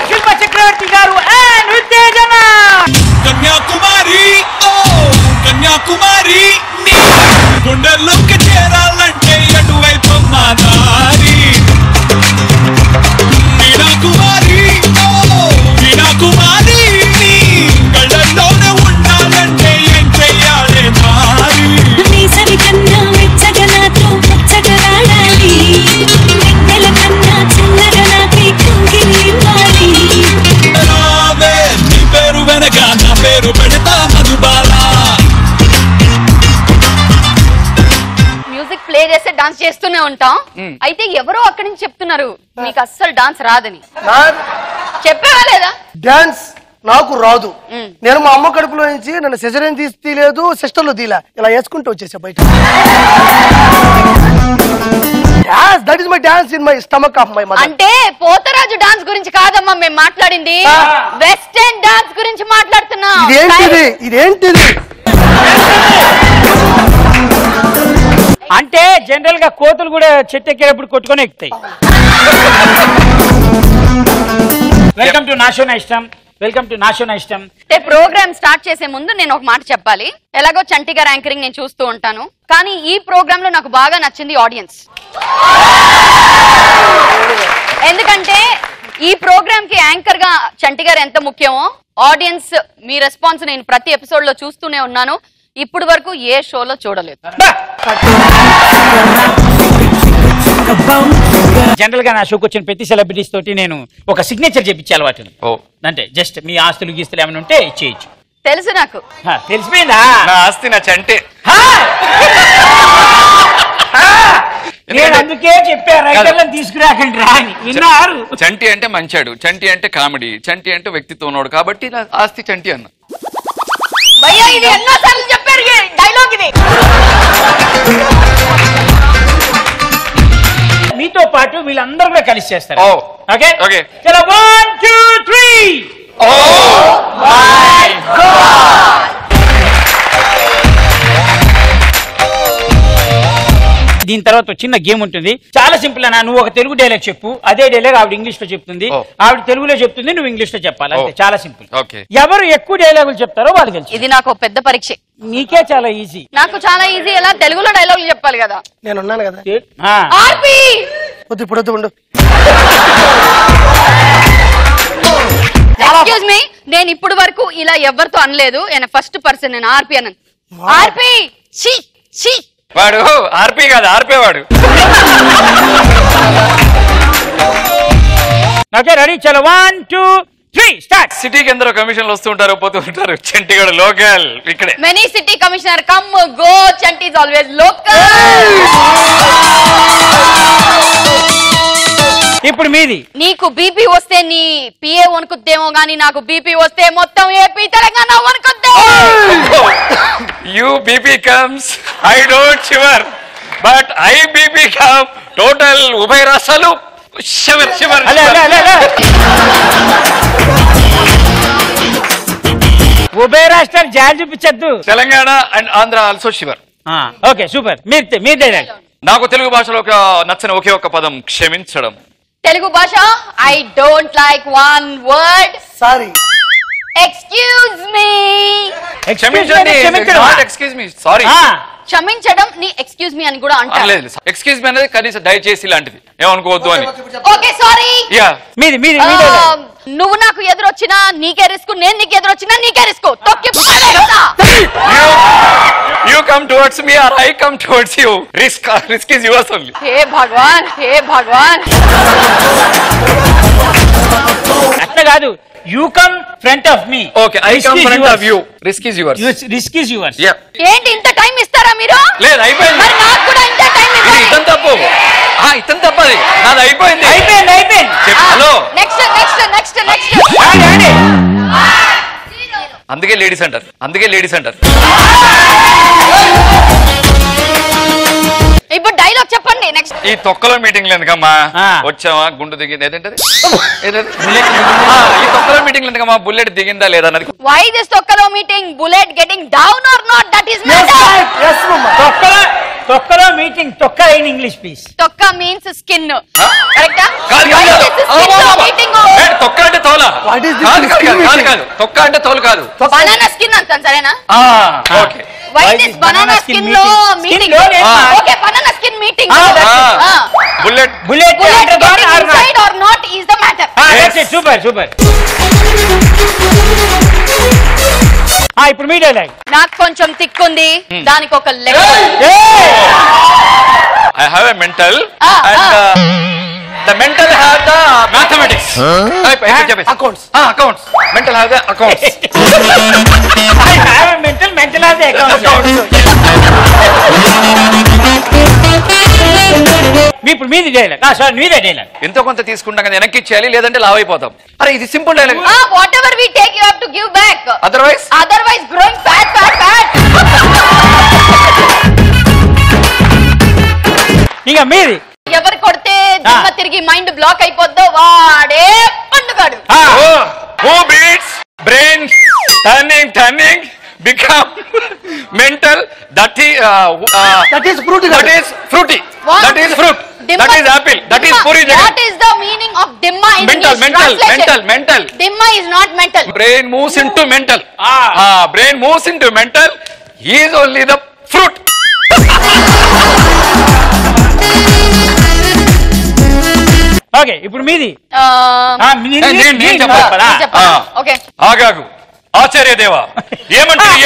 శిల్పా చక్రవర్తి గారు అండ్ ఉత్తేజన. కన్యాకుమారి ఓ కన్యాకుమారి నీ గుండెల్లోకి చేరాలంటే అటువైపు మా దారి. వీణాకుమారి ఓ వీణాకుమారి నీ కళ్ళల్లోనే ఉండాలంటే ఏం చెయ్యాలి మారి. సరి కన్నా మెచ్చగా నాతో పచ్చగా రాడాలి, నెల కన్నా చల్లగా నాకే కుంగిలి ఇవ్వాలి. రావే నీ పేరు వెనక నా పేరు పెడతా మధుబాల. మ్యూజిక్ ప్లే చేస్తే డాన్స్ చేస్తూనే ఉంటాం. అయితే ఎవరో అక్కడి నుంచి చెప్తున్నారు మీకు అస్సలు డాన్స్ రాదని. చెప్పేవా లేదా? డాన్స్ నాకు రాదు. నేను మా అమ్మ కడుపులో నుంచి నన్ను సిజరేన్ తీయలేదు, సిస్టర్లు తీలా, ఇలా వేసుకుంటూ వచ్చేసా బయట. That is my dance in my stomach of my mother. అంటే పోతరాజు డాన్స్ గురించి కాదమ్మా మేము మాట్లాడింది, వెస్టర్న్ డాన్స్ గురించి మాట్లాడుతున్నాం. ఇదేంటిది? అంటే జనరల్ గా కోతులు కూడా చెట్టు ఎక్కేటప్పుడు కొట్టుకొని ఎక్కుతాయి. వెల్కమ్ టు నా షో నా ఇష్టం. వెల్కమ్ టు నా షో నా ఇష్టం. ప్రోగ్రామ్ స్టార్ట్ చేసే ముందు నేను ఒక మాట చెప్పాలి. ఎలాగో చంటి గారు యాంకరింగ్ నేను చూస్తూ ఉంటాను, కానీ ఈ ప్రోగ్రామ్ లో నాకు బాగా నచ్చింది ఆడియన్స్. ఎందుకంటే ఈ ప్రోగ్రామ్ కి యాంకర్ గా చంటి గారు ఎంత ముఖ్యమో, ఆడియన్స్ మీ రెస్పాన్స్ నేను ప్రతి ఎపిసోడ్ లో చూస్తూనే ఉన్నాను. ఇప్పుడు వరకు ఏ షోలో చూడలేదు. జనరల్ గా నా షోకి వచ్చిన ప్రతి సెలబ్రిటీస్ తోటి నేను ఒక సిగ్నేచర్ చెప్పించే అలవాటు. అంటే జస్ట్ మీ ఆస్తులు గీస్తులు ఏమైనా ఉంటే ఇచ్చేయచ్చు. తెలుసు నాకు. తెలిసిపోయిందా? నా ఆస్తి నా చంటే. నేను అందుకే చెప్పాను తీసుకురాకండి రా అని. విన్నారు? చంటి అంటే మంచాడు, చంటి అంటే కామెడీ, చంటి అంటే వ్యక్తిత్వం ఉన్నాడు, కాబట్టి నా ఆస్తి చంటి అన్న. భయ్యా ఇది ఎన్నోసార్లు చెప్పారు డైలాగ్ ఇది. మీతో పాటు వీళ్ళందరూ కూడా కలిసి చేస్తారు. Okay okay. చలో 1 2 3. Oh my god. దీని తర్వాత చిన్న గేమ్ ఉంటుంది, చాలా సింపుల్ అన్న. నువ్వు ఒక తెలుగు డైలాగ్ చెప్పు, అదే డైలాగ్ ఆవిడ ఇంగ్లీష్ లో చెప్తుంది, ఆవిడ తెలుగులో చెప్తుంది, నువ్వు ఇంగ్లీష్ లో చెప్పాలి. అంతే, చాలా సింపుల్. ఎవరు ఎక్కువ డైలాగులు చెప్తారో వాళ్ళు గెలుస్తారు. ఇది నాకు పెద్ద పరీక్ష. నీకే చాలా ఈజీ. నాకు చాలా ఈజీ. ఎలా తెలుగులో డైలాగులు చెప్పాలి కదా. నేను ఉన్నాను కదా. ఆర్పి ఇప్పుడు ఉండు. ఎక్స్క్యూజ్ మీ, నేను ఇప్పుడు వరకు ఇలా ఎవరితో అనలేదు. నేను ఫస్ట్ పర్సన్, నేను ఆర్పి అన్నాను. ఆర్పి ఛీ ఛీ. వాడు ఆర్పి కాదు, ఆర్పే వాడు. ఓకే రెడీ, చలో 1 2 3 స్టార్ట్. సిటీకి ఎందరో కమిషన్లు వస్తూ ఉంటారు, పోతూ ఉంటారు. చంటిగఢ్ లోకల్ ఇక్కడే. Many city commissioner come go, Chanti is always local. ఇప్పుడు మీది. నీకు బీపీ వస్తే నీ పిఏ వణుకుద్దేమో గానీ నాకు బీపీ వస్తే మొత్తం ఏపీ తెలంగాణ వణుకుద్దే. You BP comes, I don't shiver, but I BP come, total ఉభయ రాష్ట్రాలు shiver shiver. ఉభయ రాష్ట్రాలు జాలి చూపించద్దు. Telangana and Andhra also shiver. Okay super. మీరు డైలాగ్. నాకు తెలుగు భాషలో ఒక నచ్చని ఒకే ఒక్క పదం క్షమించడం. తెలుగు భాష I don't like one word. Sorry. Excuse me. క్షమించండి. Excuse me. సారీ. క్షమించడం ని ఎక్స్క్యూజ్ మీ అని కూడా అంటారు. ఎక్స్క్యూజ్ మీ అనేది కనీసం దయచేసి లాంటిది, ఏమనుకోవద్దు అని. Okay sorry. నువ్వు నాకు ఎదురొచ్చినా నీకే రిస్క్, నేను నీకు ఎదురొచ్చినా నీకే రిస్క్. తొక్కి You come towards me or I come towards you. Risk is yours only. हे भगवान, हे भगवान. అట్లా కాదు. You come front of me. Okay, I come front of you. Risk is yours. Risk is yours. Yeah. ఏంటి ఇంత time ఇస్తారా మీరు? లేదు, అయిపోయింది. మరి నాకు కూడా ఇంత టైం ఇవ్వాలి. ఇతను తప్పు. ఇతను తప్పది. నాది అయిపోయింది. హలో. నెక్స్ట్. అందుకే లేడీస్ అంటారు. ఇప్పుడు డైలాగ్ చెప్పండి. నెక్స్ట్. ఈ తొక్కలో మీటింగ్ ఎందుకమ్మా వచ్చావా, గుండు దిగింది ఏదంటే ఈ తొక్కలో మీటింగ్ ఎందుకమ్మా, బుల్లెట్ దిగిందా లేదా అన్నది. Why this తొక్కలో meeting, bullet getting down or not, that is matter. Yes mama. తొక్కలో మీటింగ్. తొక్క ఇన్ ఇంగ్లీష్ ప్లీజ్. తొక్క మీన్స్ స్కిన్. కరెక్టా? తొక్క అంటే తోల కాదు. తొక్క అంటే తోలు కాదు. బనానా స్కిన్ అంటాను సరేనా? Okay. Why this banana skin లో meeting? Okay, banana skin meeting. Bullet getting inside or not is the matter. That's it. Super. ఇప్పుడు మీ డైలాగ్. నాకు కొంచెం తిక్కుంది, దానికి ఒక లెక్క. I have a mental and the mental have the mathematics. Accounts. Accounts. Mental have the accounts. I have a mental have the accounts. ఇప్పుడు మీది dialogue. Sorry మీదే dialogue. ఎంతో కొంత తీసుకుంటాం కదా, వెనక్కి ఇచ్చేయాలి, లేదంటే లావ్ అయిపోతాం. అరే ఇది simple dialogue. Whatever we take you have to give back. Otherwise growing fat. ఇక మీది. ఎవరు కొడితే దిమ్మ తిరిగి మైండ్ బ్లాక్ అయిపోద్దో వాడే పండుగాడు. Who beats brain turning become mental, that is fruity. That is fruit. That is apple. That is puri. What is the meaning of dimma in English? Mental. Dimma is not mental. Brain moves into mental. Brain moves into mental. He is only the fruit. Okay ఇప్పుడు మీది. ఆగాగు ఆచార్య దేవా, ఏమంటివి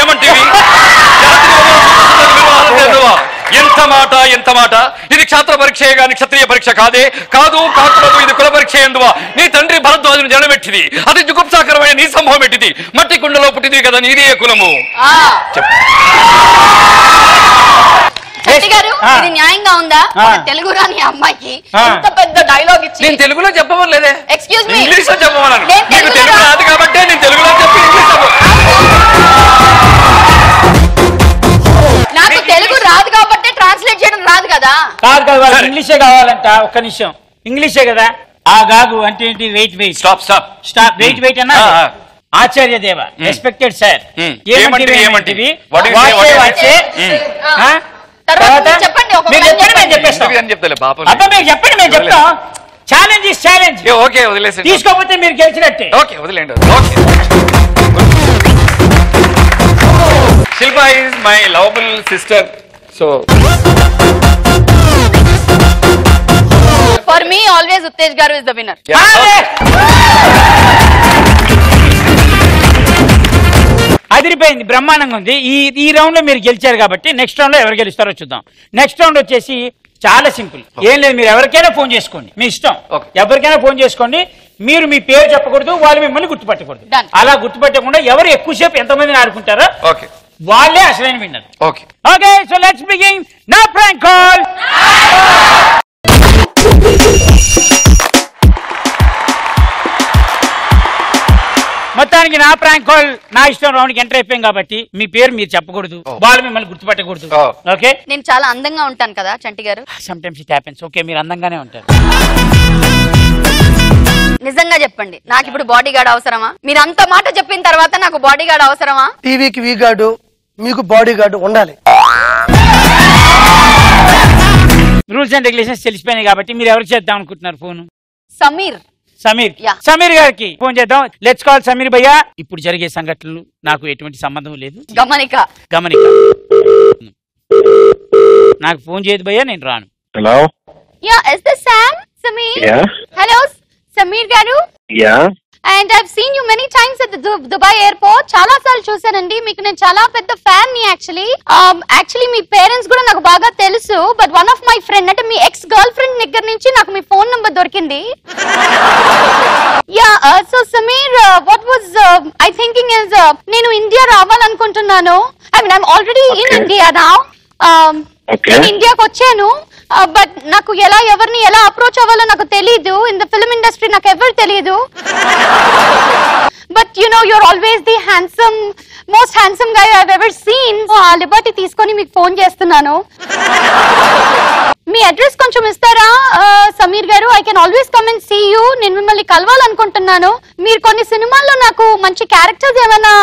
ఎంత మాట ఇది క్షాత్ర పరీక్ష గాని క్షత్రియ పరీక్ష కాదు కాకులకు ఇది కుల పరీక్ష ఎందువా. నీ తండ్రి భరద్వాజుని జనమెట్టిది, అతి జుగుప్సాకరమైన నీ సంభవం ఎట్టిది, మట్టి కుండలో పుట్టింది కదా నీదే కులము. గారు ఇది న్యాయంగా ఉందా? తెలుగు రాని అమ్మాయికి ఇంత పెద్ద డైలాగ్ ఇచ్చి. నేను తెలుగులో చెప్పవలేదే, ఎక్స్క్యూజ్ మీ, ఇంగ్లీష్ లో చెప్పమన్నాను. నీకు తెలుగు రాదు కాబట్టి నేను తెలుగులో చెప్పి ఇంగ్లీష్ నాకు తెలుగు రాదు కాబట్టి ట్రాన్స్లేట్ చేయడం రాదు కదా. కాదు ఇంగ్లీషే కావాలంట. ఒక్క నిమిషం, ఇంగ్లీషే కదా. ఆగాగు అంటే ఏంటి? వెయిట్ స్టాప్ వెయిట్ అన్నా. ఆచార్య దేవ, రెస్పెక్టెడ్ సార్, ఏమంటివి చెప్పండి. చెప్పండి, మేము చెప్తాం. Challenge is challenge. ఓకే వదిలేసి తీసుకోకపోతే మీరు గెలిచినట్టే. ఓకే వదిలేండి. Okay. Shilpa is my lovable sister. So for me always Uttej garu is the winner. అదిరిపోయింది, బ్రహ్మాండంగా ఉంది. ఈ రౌండ్ లో మీరు గెలిచారు కాబట్టి నెక్స్ట్ రౌండ్ లో ఎవరు గెలుస్తారో చూద్దాం. నెక్స్ట్ రౌండ్ వచ్చేసి చాలా సింపుల్. ఏం లేదు, మీరు ఎవరికైనా ఫోన్ చేసుకోండి, మీ ఇష్టం. ఎవరికైనా ఫోన్ చేసుకోండి. మీరు మీ పేరు చెప్పకూడదు, వాళ్ళు మిమ్మల్ని గుర్తుపట్టకూడదు. అలా గుర్తుపట్టకుండా ఎవరు ఎక్కువసేపు ఎంతమందిని ఆడుకుంటారో వాళ్ళే అసలైన winner. Okay so let's begin నా ప్రాంక్ కాల్. మొత్తానికి నా ప్రాంక్ కాల్ నా ఇష్టం రౌండ్ కి ఎంటర్ అయిపోయాం కాబట్టి మీ పేరు మీరు చెప్పకూడదు, వాళ్ళు మిమ్మల్ని గుర్తుపట్టకూడదు. ఓకే, నేను చాలా అందంగా ఉంటాను కదా చంటి గారు. Some times it happens. Okay, మీరు అందంగానే ఉంటారు. నిజంగా చెప్పండి, నాకు ఇప్పుడు బాడీ గార్డ్ అవసరమా? మీరు అంత మాట చెప్పిన తర్వాత నాకు బాడీ గార్డ్ అవసరమా? టీవీకి వీ గార్డు, మీకు బాడీ గార్డు ఉండాలి. రూల్స్ అండ్ రెగ్యులేషన్స్ తెలిసిపోయినాయి కాబట్టి మీరు ఎవరికి చేద్దాం అనుకుంటున్నారు ఫోన్? సమీర్. సమీర్ గారికి ఫోన్ చేద్దాం. లెట్స్ కాల్ సమీర్ భయ్యా. ఇప్పుడు జరిగే సంఘటనలు నాకు ఎటువంటి సంబంధం లేదు. గమనిక నాకు ఫోన్ చేయదు భయ్యా, నేను రాను. Hello. Yeah, is this Sam? Sameer. Hello Sameer గారు. And I've seen you many times at Dubai airport. చాలా సార్లు చూసానండి. మీకు నేను చాలా పెద్ద ఫ్యాన్ ని. యాక్చువల్లీ మీ పేరెంట్స్ కూడా నాకు బాగా తెలుసు. But one of my friend, అంటే మీ ఎక్స్ గర్ల్ ఫ్రెండ్ దగ్గర నుంచి నాకు మీ ఫోన్ నంబర్ దొరికింది. Yeah, so Sameer, what was I thinking is, నేను ఇండియా రావాలనుకుంటున్నాను. I mean I'm already in India now. నేను ఇండియాకి వచ్చాను. బట్ నాకు ఎవరిని ఎలా అప్రోచ్ అవ్వాలో నాకు తెలీదు. ఇన్ ద ఫిల్మ్ ఇండస్ట్రీ నాకు ఎవరు తెలీదు. But you know, you're always the most handsome guy I have ever seen. ఆ లిబర్టీ తీసుకొని మీకు ఫోన్ చేస్తున్నాను. మీ అడ్రస్ కొంచెం ఇస్తారా Sameer garu? I can always come and see you. నేను మిమ్మల్ని కలవాలనుకుంటున్నాను. మీరు కొన్ని సినిమాల్లో నాకు మంచి క్యారెక్టర్స్ ఏమైనా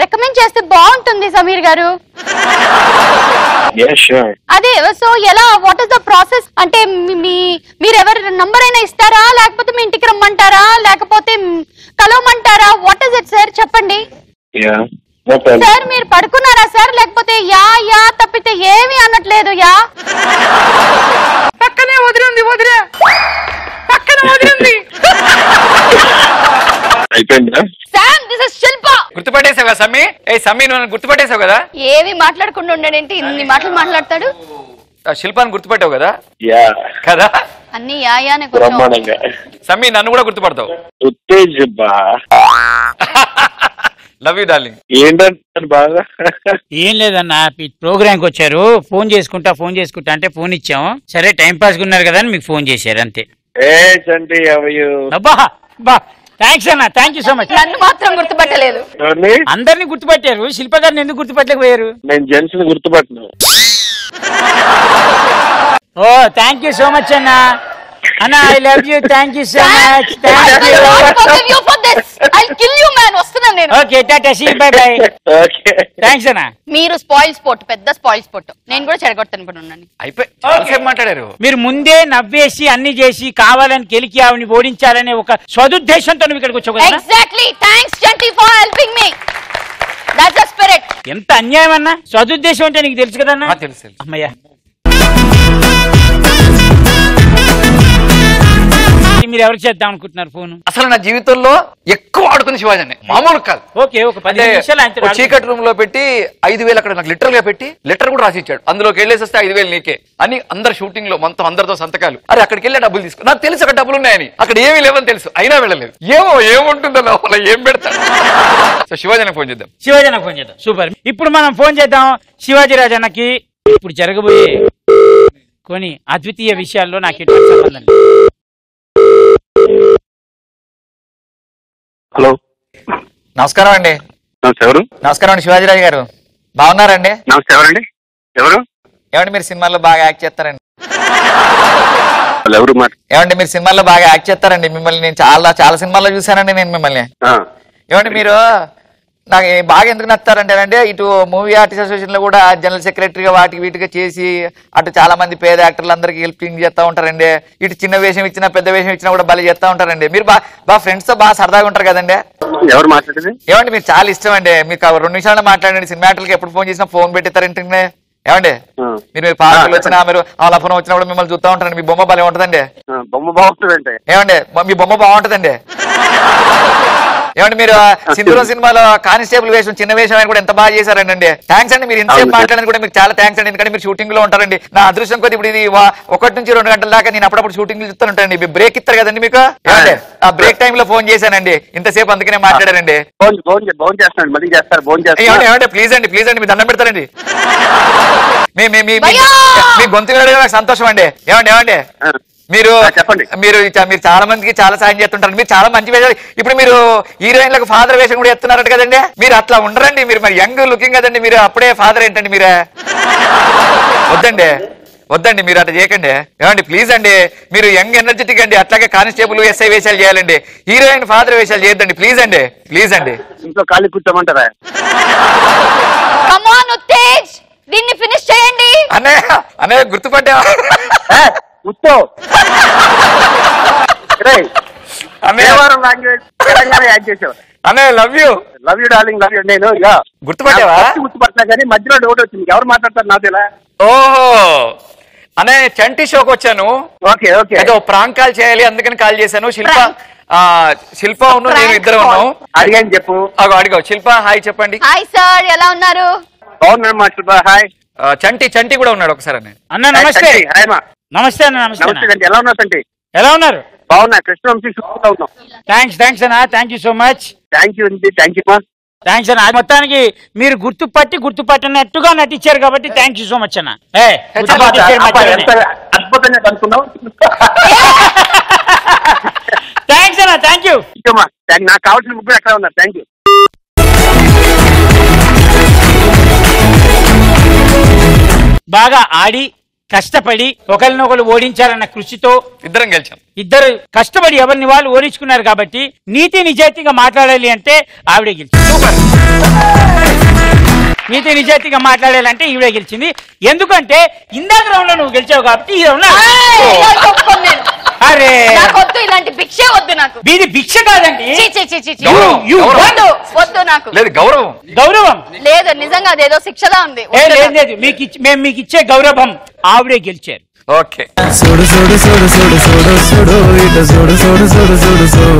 రికమెండ్ చేస్తే బాగుంటుంది సమీర్ గారు. అదే, సో ఎలా, వాట్ ఇస్ ద ప్రాసెస్? అంటే మీరు ఎవరి నంబర్ అయినా ఇస్తారా, లేకపోతే మీ ఇంటికి రమ్మంటారా, లేకపోతే కలవమంటారా? వాట్ ఇస్ ఇట్ సార్, చెప్పండి. సార్ మీరు పడుకున్నారా సార్? లేకపోతే యా తప్పితే ఏమి అనట్లేదు. యా పక్కనే వదిలింది పక్కనే వదిలింది. సామ్, దిస్ ఇస్ శిల్ప. గుర్తుపట్టేసావు కదా సమ్మి? సమ్మి నువ్వు గుర్తుపట్టేసావు కదా? ఏవి మాట్లాడకుండా ఉండేంటి, ఇన్ని మాటలు మాట్లాడతాడు. శిల్పాన్ని గుర్తుపట్టావు కదా? కదా, అన్ని యాయానే కొంచెం. సమ్మి నన్ను కూడా గుర్తుపడతావు. Love you darling. ఏంటంటే బాగా ఏం లేదన్నా, ప్రోగ్రామ్ కి వచ్చారు. ఫోన్ చేసుకుంటా అంటే ఫోన్ ఇచ్చాం. సరే టైం పాస్ ఉన్నారు కదా అని మీకు ఫోన్ చేశారు అంతే. థ్యాంక్స్ అన్న, థ్యాంక్ యూ సో మచ్. నన్ను మాత్రం గుర్తుపట్టలేదు. అందరినీ గుర్తుపట్టారు, శిల్ప గారిని ఎందుకు గుర్తుపట్టలేకపోయారు? నేను జెంట్స్ ని గుర్తుపట్టను. Oh thank you so much అన్న. అన్న I love you, thank you so much. Okay టాటా, సీ బై బై. థ్యాంక్స్ అన్న. మీరు స్పాయిల్ స్పోర్ట్, పెద్ద స్పాయిల్ స్పోర్ట్. నేను కూడా చెడగొట్టాను కూడా ఉన్నాను. అయిపోయి మాట్లాడారు. మీరు ముందే నవ్వేసి అన్ని చేసి కావాలని గెలికి ఆవిని ఓడించాలనే ఒక సదుద్దేశంతో ఇక్కడికి వచ్చావు. ఎగ్జాక్ట్లీ. థాంక్స్ జంటి for helping me. That's the spirit. ఎంత అన్యాయం అన్న. సదుద్దేశం అంటే నీకు తెలుసు కదన్నా? తెలుసు. అమ్మయ్య, మీరు ఎవరికి చేద్దాం అనుకుంటున్నారు ఫోన్? అసలు నా జీవితంలో ఎక్కువ ఆడుకుని శివాజీ, మామూలు కాదు. ఓకే, ఒక 10 నిమిషాలు చీకటి రూమ్ లో పెట్టి 5,000 అక్కడ నాకు లిటర్ గా పెట్టి లెటర్ కూడా రాసి ఇచ్చాడు. అందులోకి వెళ్ళేసి వస్తే 5,000 నీకే అని. అందరు షూటింగ్ లో మొత్తం అందరితో సంతకాలు. అరే అక్కడికి వెళ్ళి డబ్బులు తీసుకో. నాకు తెలుసు అక్కడ డబ్బులు ఉన్నాయని, అక్కడ ఏమీ లేవని తెలుసు, అయినా వెళ్ళలేదు. ఏముంటుందో లోపల, ఏం పెడతాడు. సో శివాజీకి ఫోన్ చేద్దాం. శివాజీకి ఫోన్ చేద్దాం. సూపర్. ఇప్పుడు మనం ఫోన్ చేద్దాం శివాజీ రాజన్నకి. ఇప్పుడు జరగబోయే కొన్ని అద్వితీయ విషయాల్లో నాకు ఎటువంటి సంబంధం లేదు. హలో, నమస్కారం అండి. ఎవరు? నమస్కారం అండి, శివాజీరాజు గారు బాగున్నారండి? నమస్తే. ఎవరండి? ఎవరు? ఏమండి మీరు సినిమాల్లో బాగా యాక్ట్ చేస్తారండి. ఎవరు? ఏమండి మీరు సినిమాల్లో బాగా యాక్ట్ చేస్తారండి. మిమ్మల్ని నేను చాలా సినిమాల్లో చూసానండి. నేను మిమ్మల్ని ఏమండి మీరు నాకు బాగా ఎందుకు నచ్చారంటే, ఇటు మూవీ ఆర్టిస్ట్ అసోసియేషన్ లో కూడా జనరల్ సెక్రటరీగా వాటికి వీటిగా చేసి, అటు చాలా మంది పేద యాక్టర్లు అందరికి హెల్పింగ్ చేస్తూ ఉంటారండి. ఇటు చిన్న వేషం ఇచ్చినా పెద్ద వేషం ఇచ్చినా కూడా బలి చేస్తూ ఉంటారండి. మీరు బాగా ఫ్రెండ్స్ తో బాగా సరదాగా ఉంటారు కదండి. ఎవరు మాట్లాడేది? ఏమండి మీరు చాలా ఇష్టం అండి. మీకు 2 నిమిషాలు మాట్లాడండి. సినిమా యాక్టర్లకి ఎప్పుడు ఫోన్ చేసినా ఫోన్ పెట్టిస్తారంటే. ఏమండి మీరు పార్కులు వచ్చినా, మీరు వాళ్ళ ఫోన్ వచ్చినా కూడా మిమ్మల్ని చూస్తూ ఉంటారండి. మీ బొమ్మ భలే ఉంటదండి. బొమ్మ బాగుంటుందండి. ఏమండి మీ బొమ్మ బాగుంటదండి. ఏమండి మీరు సింధూరం సినిమాలో కానిస్టేబుల్ వేషం, చిన్న వేషం అని కూడా ఎంత బాగా చేశారండి. థ్యాంక్స్ అండి. మీరు ఇంతసేపు మాట్లాడడానికి కూడా మీకు చాలా థ్యాంక్స్ అండి. ఎందుకంటే మీరు షూటింగ్ లో ఉంటారండి. నా అదృష్టం కొద్ది ఇప్పుడు ఇది 1 నుంచి 2 గంటల దాకా నేను అప్పుడప్పుడు షూటింగ్ చూస్తానండి. మీరు బ్రేక్ ఇస్తారు కదండి మీకు. ఏమండి ఆ బ్రేక్ టైమ్ లో ఫోన్ చేశానండి. ఇంతసేపు అందుకనే మాట్లాడారండి. ఏమండి ప్లీజ్ అండి, మీరు దండం పెడతారండి. మీ గొంతు నాకు సంతోషం అండి. ఏమండి మీరు చెప్పండి. మీరు చాలా మందికి చాలా సాయం చేస్తుంటారు. మీరు చాలా మంచి వేషాలు. ఇప్పుడు మీరు హీరోయిన్లకు ఫాదర్ వేషం కూడా ఎత్తున్నారట కదండి. మీరు అట్లా ఉండరండి. మీరు మరి యంగ్ లుకింగ్ కదండి. మీరు అప్పుడే ఫాదర్ ఏంటండి? మీరే వద్దండి. వద్దండి మీరు అట్లా చేయకండి. ఏమండి ప్లీజ్ అండి, మీరు యంగ్ ఎనర్జెటిక్ అండి, అట్లాగే కానిస్టేబుల్ ఎస్ఐ వేషాలు చేయాలండి, హీరోయిన్ ఫాదర్ వేషాలు చేయొద్దండి ప్లీజ్ అండి, ప్లీజ్ అండి. ఇంట్లో ఖాళీ కూర్చోమంటారా? కమ్ ఆన్ ఉత్తేజ్, దీన్ని ఫినిష్ చేయండి. అన్నయ్య గుర్తుపట్టా కూర్చో. తెలంగాణ యాడ్ చేసావు అన్నయ్య. Love you darling, love you. నేను గుర్తుపట్టావా? గుర్తుపట్టినా కానీ మధ్యలో డౌట్ వచ్చింది, ఎవరు మాట్లాడతారు నాకు ఎలా? ఓహో అన్నయ్య, చంటి షోకి వచ్చాను. ఓకే ఓకే, ఏదో ప్రాంక్ కాల్ చేయాలి అందుకని కాల్ చేశాను. శిల్ప ఉన్నాను, నేను ఇద్దరు ఉన్నాం. అడిగాను చెప్పు. అడిగావు. శిల్ప హాయ్ చెప్పండి. హాయ్ సార్, ఎలా ఉన్నారు? బాగున్నాను మా శిల్ప. హాయ్. చంటి కూడా ఉన్నాడు ఒకసారి. అన్న నమస్తే. హాయ్ మా. నమస్తే అన్న. నమస్తే. ఎలా ఉన్నారు చంటి? ఎలా ఉన్నారు? బాగున్నా. కృష్ణవంశీ ఉన్నాం. థ్యాంక్స్ అన్న, thank you so much. Thank you మా. థ్యాంక్స్ అన్న. మొత్తానికి మీరు గుర్తుపట్టినట్టుగా నటించారు కాబట్టి థ్యాంక్ యూ సో మచ్ అన్న. అద్భుతంగా కనుక్కున్నావు. థ్యాంక్స్ అన్న, థ్యాంక్ యూ. నాకు కావాల్సిన ముగ్గురు ఎక్కడ ఉన్నారు. Thank you. బాగా ఆడి కష్టపడి ఒకరినొకరు ఓడించాలన్న కృషితో ఇద్దరం గెలిచాం. ఇద్దరు కష్టపడి ఎవరిని వాళ్ళు ఓడించుకున్నారు కాబట్టి నీతి నిజాయితీగా మాట్లాడాలి అంటే ఆవిడే గెలిచింది. నీతి నిజాయితీగా మాట్లాడాలంటే ఈవిడే గెలిచింది. ఎందుకంటే ఇందాక రౌండ్ లో నువ్వు గెలిచావు కాబట్టి ఈ రౌండ్ అరే ఇలాంటి భిక్షే వద్దు నాకు. ఇది భిక్ష కాదండి, వద్దు నాకు. లేదు గౌరవం లేదు, నిజంగా అదేదో శిక్షలా ఉంది. లేదు మేము మీకు ఇచ్చే గౌరవం. ఆవిడే గెలిచారు. ఓకే. చూడు చూడు చూడు చూడు చూడు చూడు ఇటు చూడు చూడు చూడు చూడు చూడు.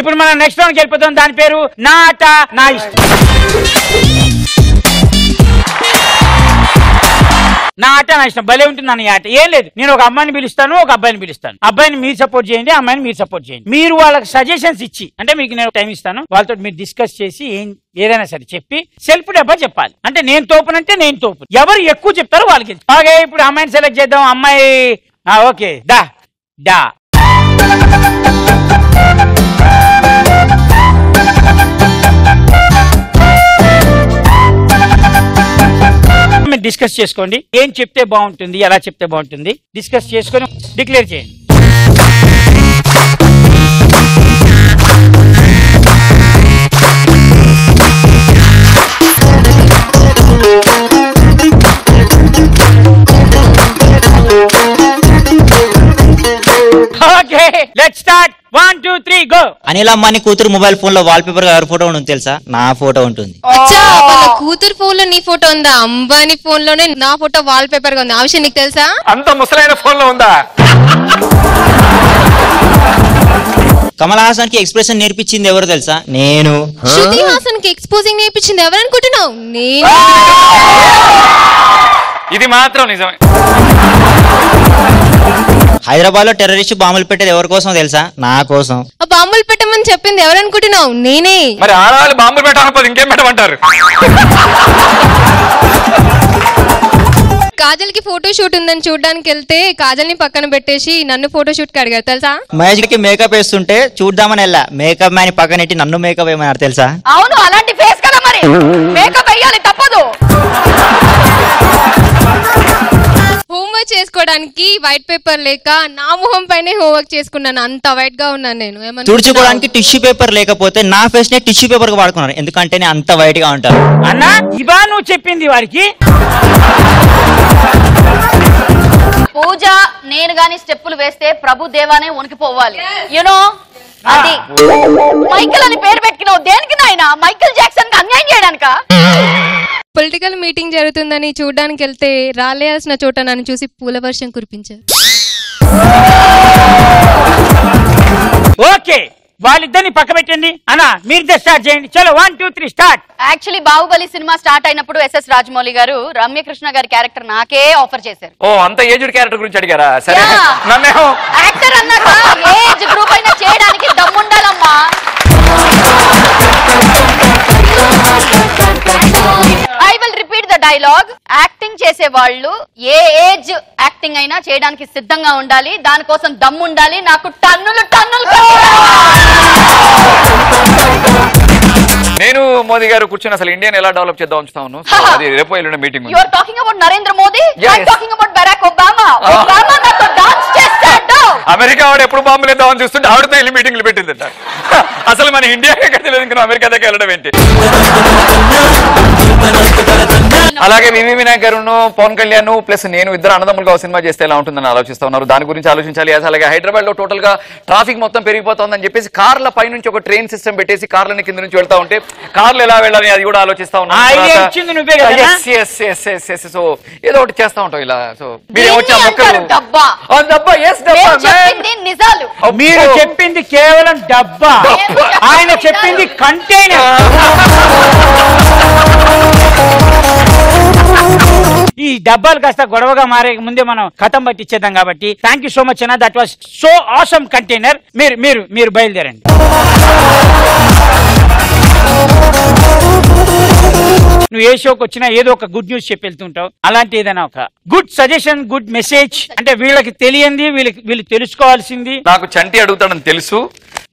ఇప్పుడు మనం నెక్స్ట్ రౌండ్కి వెళ్ళిపోతాం. దాని పేరు నా ఆట నా ఇష్టం. నా ఆట నా ఇష్టం. భలే ఉంటుంది అన్న ఆట. ఏం లేదు, నేను ఒక అమ్మాయిని పిలుస్తాను, ఒక అబ్బాయిని పిలుస్తాను. అబ్బాయిని మీరు సపోర్ట్ చేయండి, అమ్మాయిని మీరు సపోర్ట్ చేయండి. మీరు వాళ్ళకి సజెషన్స్ ఇచ్చి, అంటే మీకు నేను టైం ఇస్తాను, వాళ్ళతో మీరు డిస్కస్ చేసి ఏదైనా సరే చెప్పి సెల్ఫ్ డబ్బా చెప్పాలి. అంటే నేను తోపునంటే నేను తోపు, ఎవరు ఎక్కువ చెప్తారో వాళ్ళకి. అలాగే ఇప్పుడు అమ్మాయిని సెలెక్ట్ చేద్దాం. అమ్మాయి ఓకే, దా దా డిస్కస్ చేసుకోండి. ఏం చెప్తే బాగుంటుంది, ఎలా చెప్తే బాగుంటుంది డిస్కస్ చేసుకొని డిక్లేర్ చేయండి. Okay let's start. 1 2 3 go. Anil అమ్మాని కూతురు మొబైల్ ఫోన్ లో వాల్ పేపర్ ఎవరి ఫోటో ఉంటుంది తెలుసా? నా ఫోటో ఉంటుంది. అచ్చా, వాళ్ళ కూతురు ఫోన్ లో నీ ఫోటో ఉందా? అంబానీ ఫోన్ లోనే నా ఫోటో వాల్ పేపర్ గా ఉంది. ఆ విషయం నీకు తెలుసా? అంత ముసలైన ఫోన్ లో ఉందా? కమల్ హాసన్ కి ఎక్స్ప్రెషన్ నేర్పించింది ఎవరు తెలుసా? నేను. శృతి హాసన్ కి ఎక్స్పోజింగ్ నేర్పించింది ఎవరు అనుకుంటున్నావు? నేను. ఇది మాత్రం నిజమే. హైదరాబాద్ లో టెర్రరిస్ట్ బాంబులు పెట్టేది ఎవరి కోసం తెలుసా? నా కోసం. ఆ బాంబులు పెట్టమని చెప్పింది ఎవరు అనుకుంటున్నావు? నేనే. మరి ఆడవాళ్ళు బాంబులు పెట్టకపోతే ఇంకేం పెట్టమంటారు? కాజల్ కి ఫోటో షూట్ ఉందని చూడడానికి వెళ్తే కాజల్ ని పక్కన పెట్టేసి నన్ను ఫోటో షూట్ కి అడిగారు తెలుసా? మహేష్ కి మేకప్ వేస్తుంటే చూద్దామని వెళ్ళా, మేకప్ మ్యాన్ పక్కనెట్టి నన్ను మేకప్ వేయమన్నారు తెలుసా? అవును, అలాంటి ఫేస్ కదా మరి, మేకప్ వేయాలి తప్పదు. హోంవర్క్ చేసుకోవడానికి వైట్ పేపర్ లేక నా మొహం పైనే హోంవర్క్ చేసుకున్నాను. అంత వైట్ గా ఉన్నాను నేను. తుడుచుకోవడానికి టిష్యూ పేపర్ లేకపోతే నా ఫేస్ నే టిష్యూ పేపర్ గా వాడుకున్నాను, ఎందుకంటే నేను అంత వైట్ గా ఉంటాను. అన్నా ఇవా నువ్వు చెప్పింది వారికి? పూజ నేను గాని స్టెప్పులు వేస్తే ప్రభు దేవానే వణికిపోవాలి. యునో అది మైకిల్ అని పేరు పెట్టినావు దేనికి నాయనా? మైకిల్ జాక్సన్ కి అన్యాయం చేయడానిక? పొలిటికల్ మీటింగ్ జరుగుతుందని చూడడానికి వెళ్తే రాలేయాల్సిన చోట నన్ను చూసి పూల వర్షం కురిపించారు. ఓకే, వాళ్ళిద్దరిని పక్క పెట్టండి. అన్నా మీరు స్టార్ట్ చేయండి. చలో 1 2 3 start. Actually Baahubali cinema start అయినప్పుడు ఎస్ఎస్ రాజమౌళి గారు రమ్యకృష్ణ గారి క్యారెక్టర్ నాకే ఆఫర్ చేశారు. ఓ అంత ఏజ్డ్ క్యారెక్టర్ గురించి అడిగారా? సరే, యాక్టర్ అన్నాక ఏజ్ గ్రూప్ అయినా చేయడానికి దమ్ముండాలమ్మా. I will repeat the dialogue. Acting చేసే వాళ్ళు ఏ ఏజ్ యాక్టింగ్ అయినా చేయడానికి సిద్ధంగా ఉండాలి, దానికోసం దమ్ము ఉండాలి. నాకు టన్నులు టన్నులు నేను మోదీ గారు కూర్చొని అసలు ఇండియాని ఎలా డెవలప్ చేద్దాం ఉంచుతాను. అది రేపు ఎల్లుండి meeting. You are talking about Narendra Modi? I am talking about Barack Obama. Obama నాతో డాన్స్ చేస్తాడు. అమెరికా వాడు ఎప్పుడు బాంబులు వేద్దామని చూస్తుంటే ఆవిడతో వెళ్ళి మీటింగ్లు పెట్టిందట. అసలు మన ఇండియాకే తెలియదు ఇంకా అమెరికా దగ్గర వెళ్ళడం ఏంటి. అలాగే వివి వినాయక్ గారు పవన్ కళ్యాణ్ ప్లస్ నేను ఇద్దరు అన్నదమ్ములుగా సినిమా చేస్తే ఎలా ఉంటుందని ఆలోచిస్తా ఉన్నారు. దాని గురించి ఆలోచించాలి. అలాగే హైదరాబాద్ లో టోటల్ గా ట్రాఫిక్ మొత్తం పెరిగిపోతుందని చెప్పేసి కార్ల పై నుంచి ఒక ట్రైన్ సిస్టమ్ పెట్టేసి కార్లని కింద నుంచి వెళ్తా ఉంటే కార్లు ఎలా వెళ్ళాలి అది కూడా ఆలోచిస్తా ఉన్నాను. సో ఏదో ఒకటి చేస్తా ఉంటాం ఇలా. సో మీరు మీరు చెప్పింది కేవలం డబ్బా, ఆయన చెప్పింది కంటైనర్. ఈ డబ్బాలు కాస్త గొడవగా మారే ముందే మనం కథం పట్టించేద్దాం కాబట్టి థ్యాంక్ యూ సో మచ్ అన్న. That was so awesome container. మీరు బయలుదేరండి. నువ్వు ఏ షోకి వచ్చినా ఏదో ఒక గుడ్ న్యూస్ చెప్పి వెళ్తుంటావు. అలాంటి ఏదైనా ఒక గుడ్ సజెషన్, గుడ్ మెసేజ్, అంటే వీళ్ళకి తెలియంది వీళ్ళు తెలుసుకోవాల్సింది. నాకు చంటి అడుగుతాడని తెలుసు.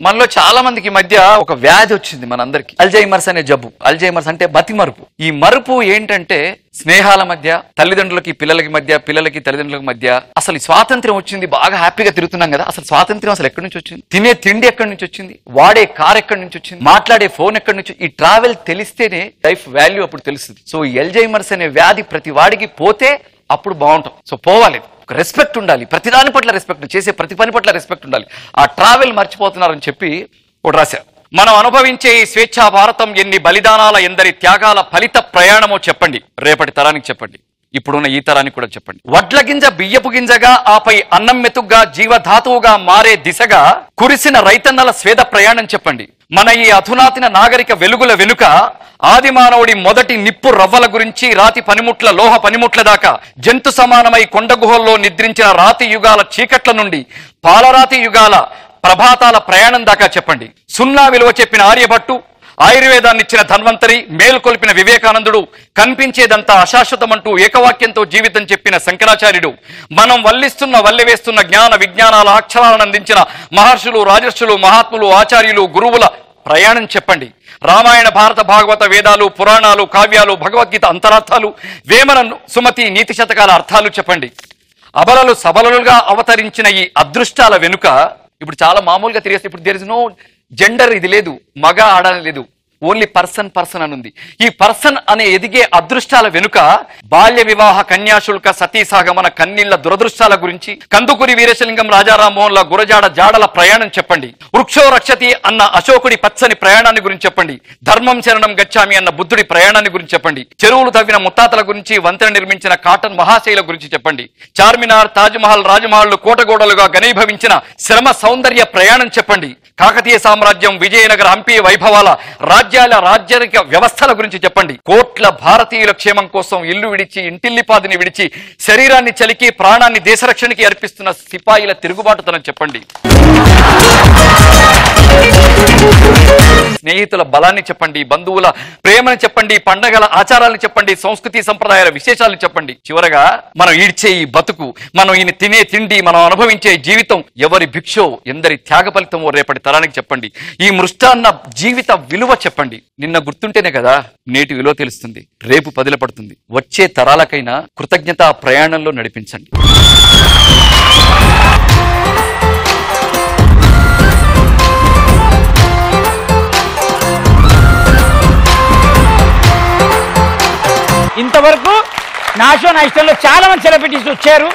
మనలో చాలా మందికి ఈ మధ్య ఒక వ్యాధి వచ్చింది మనందరికి, అల్జైమర్స్ అనే జబ్బు. అల్జైమర్స్ అంటే మతి మరుపు. ఈ మరుపు ఏంటంటే స్నేహాల మధ్య, తల్లిదండ్రులకి పిల్లలకి మధ్య, పిల్లలకి తల్లిదండ్రులకి మధ్య అసలు స్వాతంత్ర్యం వచ్చింది. బాగా హ్యాపీగా తిరుగుతున్నాం కదా, అసలు స్వాతంత్ర్యం అసలు ఎక్కడి నుంచి వచ్చింది? తినే తిండి ఎక్కడి నుంచి వచ్చింది? వాడే కార్ ఎక్కడి నుంచి వచ్చింది? మాట్లాడే ఫోన్ ఎక్కడి నుంచి? ఈ ట్రావెల్ తెలిస్తేనే లైఫ్ వాల్యూ అప్పుడు తెలుస్తుంది. సో ఈ అల్జైమర్స్ అనే వ్యాధి ప్రతి వాడికి పోతే అప్పుడు బాగుంటాం. సో పోవాలి, రెస్పెక్ట్ ఉండాలి, ప్రతిదాని పట్ల రెస్పెక్ట్, చేసే ప్రతి పని పట్ల రెస్పెక్ట్ ఉండాలి. ఆ ట్రావెల్ మర్చిపోతున్నారని చెప్పి ఒకటి రాశారు. మనం అనుభవించే ఈ స్వేచ్ఛా భారతం ఎన్ని బలిదానాల, ఎందరి త్యాగాల ఫలిత ప్రయాణమో చెప్పండి. రేపటి తరానికి చెప్పండి, ఇప్పుడున్న ఈ తరానికి కూడా చెప్పండి. వడ్ల గింజ బియ్యపు గింజగా, ఆపై అన్నం మెతుగ్గా, జీవధాతువుగా మారే దిశగా కురిసిన రైతన్నల స్వేద ప్రయాణం చెప్పండి. మన ఈ అధునాతిన నాగరిక వెలుగుల వెనుక ఆది మానవుడి మొదటి నిప్పు రవ్వల గురించి, రాతి పనిముట్ల, లోహ పనిముట్ల దాకా, జంతు సమానమై కొండ గుహల్లో నిద్రించిన రాతి యుగాల చీకట్ల నుండి పాలరాతి యుగాల ప్రభాతాల ప్రయాణం దాకా చెప్పండి. సున్నా విలువ చెప్పిన ఆర్యభట్టు, ఆయుర్వేదాన్ని ఇచ్చిన ధన్వంతరి, మేల్కొల్పిన వివేకానందుడు, కనిపించేదంతా అశాశ్వతమంటూ ఏకవాక్యంతో జీవితం చెప్పిన శంకరాచార్యుడు, మనం వల్లివేస్తున్న జ్ఞాన విజ్ఞానాల అక్షరాలను అందించిన మహర్షులు, రాజర్షులు, మహాత్ములు, ఆచార్యులు, గురువుల ప్రయాణం చెప్పండి. రామాయణ, భారత, భాగవత, వేదాలు, పురాణాలు, కావ్యాలు, భగవద్గీత అంతరార్థాలు, వేమన, సుమతి, నీతి శతకాల అర్థాలు చెప్పండి. అబలలు సబలలుగా అవతరించిన ఈ అదృష్టాల వెనుక ఇప్పుడు చాలా మామూలుగా తిరిగేస్తే ఇప్పుడు దేర్ ఇస్ నో జెండర్, ఇది లేదు, మగ ఆడ లేదు, ఓన్లీ పర్సన్ అని ఉంది. ఈ పర్సన్ అనే ఎదిగే అదృష్టాల వెనుక బాల్య వివాహ, కన్యాశుల్క, సతీసాగమన, కన్నీళ్ల దురదృష్టాల గురించి, కందుకూరి వీరేశలింగం, రాజారామ్మోహన్ల గురజాడ జాడల ప్రయాణం చెప్పండి. వృక్షో రక్షతి అన్న అశోకుడి పచ్చని ప్రయాణాన్ని గురించి చెప్పండి. ధర్మం శరణం గచ్చామి అన్న బుద్ధుడి ప్రయాణాన్ని గురించి చెప్పండి. చెరువులు తవ్విన ముత్తాతల గురించి, వంతెన నిర్మించిన కాటన్ మహాశైల గురించి చెప్పండి. చార్మినార్, తాజ్మహల్, రాజమహల్ కోటగోడలుగా గణీభవించిన శ్రమ సౌందర్య ప్రయాణం చెప్పండి. కాకతీయ సామ్రాజ్యం, విజయనగర, హంపి వైభవాల రాజ్యానిక వ్యవస్థల గురించి చెప్పండి. కోట్ల భారతీయుల క్షేమం కోసం ఇల్లు విడిచి, ఇంటిల్లిపాదిని విడిచి, శరీరాన్ని చలికి, ప్రాణాన్ని దేశరక్షణకి అర్పిస్తున్న సిపాయిల తిరుగుబాటుతనం చెప్పండి. స్నేహితుల బలాన్ని చెప్పండి, బంధువుల ప్రేమని చెప్పండి, పండగల ఆచారాలను చెప్పండి, సంస్కృతి సంప్రదాయాల విశేషాలను చెప్పండి. చివరగా మనం ఈడ్చే ఈ బతుకు, మనం ఈయన తినే తిండి, మనం అనుభవించే జీవితం ఎవరి భిక్షో, ఎందరి త్యాగ ఫలితమో రేపటి తరానికి చెప్పండి. ఈ మృష్టాన్న జీవిత విలువ చెప్పండి. నిన్న గుర్తుంటేనే కదా నేటి విలువ తెలుస్తుంది, రేపు పదిలపడుతుంది. వచ్చే తరాలకైనా కృతజ్ఞత ప్రయాణంలో నడిపించండి. ఇంతవరకు నా షో నా ఇష్టంలో చాలా మంది సెలబ్రిటీస్ వచ్చారు,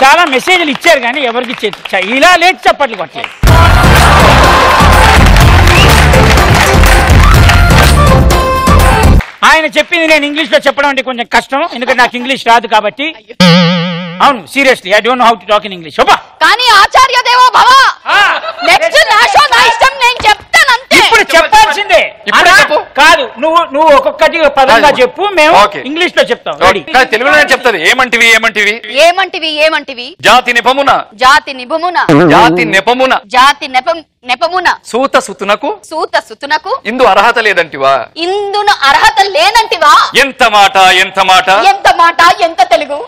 చాలా మెసేజ్లు ఇచ్చారు, కానీ ఎవరికి ఇలా లేచి చప్పట్లు కొట్టలేదు. ఆయన చెప్పింది నేను ఇంగ్లీష్ లో చెప్పడం అంటే కొంచెం కష్టం, ఎందుకంటే నాకు ఇంగ్లీష్ రాదు కాబట్టి. అవును, seriously I don't know how to talk in English. కానీ ఆచార్య దేవో భవ, నెక్స్ట్ నా షో నా ఇష్టం, నేను చెప్తాను అంతే. ఇప్పుడు చెప్పాల్సిందే కాదు, నువ్వు ఒక్కొక్కటి పదంగా చెప్పు, మేము ఇంగ్లీష్ లో చెప్తాం. తెలుగులో చెప్తాది. ఏమంటివి ఏమంటివి ఏమంటివి ఏమంటివి జాతి నిపమున, జాతి నిభమున, జాతి నెపమున, జాతి నెపమున, సూత సుతునకు, సూత సుతునకు ఇందు అర్హత లేదంటివా, ఇందును అర్హత లేనంటివా. ఎంత మాట ఎంత మాట, ఎంత మాట ఎంత తెలుగు.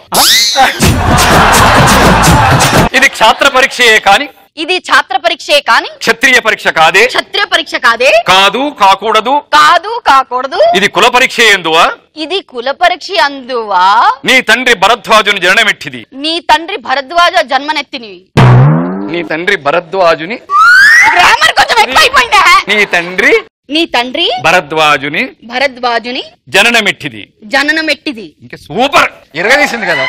ఇది క్షాత్ర పరీక్షయే కాని ఇది ఛాత్ర పరీక్షే కాని క్షత్రియ పరీక్ష కాదే. క్షత్రియ పరీక్ష కాదే. కాదు కాకూడదు. కాదు కాకూడదు. ఇది కుల పరీక్ష ఎందువా. ఇది కుల పరీక్ష అందువా. నీ తండ్రి భరద్వాజుని జననమెట్టిది. నీ తండ్రి భరద్వాజ జన్మనెత్తినివి. నీ తండ్రి భరద్వాజుని గ్రామర్ కొంచెం ఎక్కువైపోయిందా. నీ తండ్రి భరద్వాజుని జననమెట్టిది. జననమెట్టిది. ఇంకా సూపర్ ఎరగదీసింది కదా.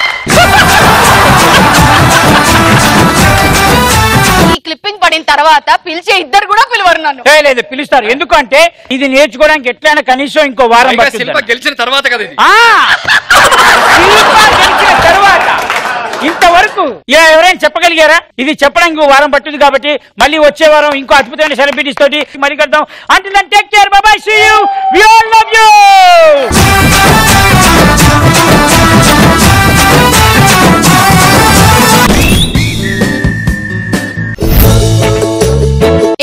ఈ క్లిప్పింగ్ పడిన తర్వాత పిలిచే ఇద్దరు కూడా పిలవరు నన్ను. లేదు పిలుస్తారు. ఎందుకంటే ఇది నేర్చుకోవడానికి ఎట్లయినా కనీసం ఇంకో వారం శిల్ప గెలిచిన తర్వాత కదా ఇది. గెలిచిన తర్వాత ఇంతవరకు ఎవరైనా చెప్పగలిగారా? ఇది చెప్పడానికి ఇంకో వారం పట్టుది. కాబట్టి మళ్ళీ వచ్చే వారం ఇంకో అద్భుతమైన సెలబ్రిటీస్ తోటి మళ్ళీ కడతాం. Until then take care, bye bye, see you, we all love you.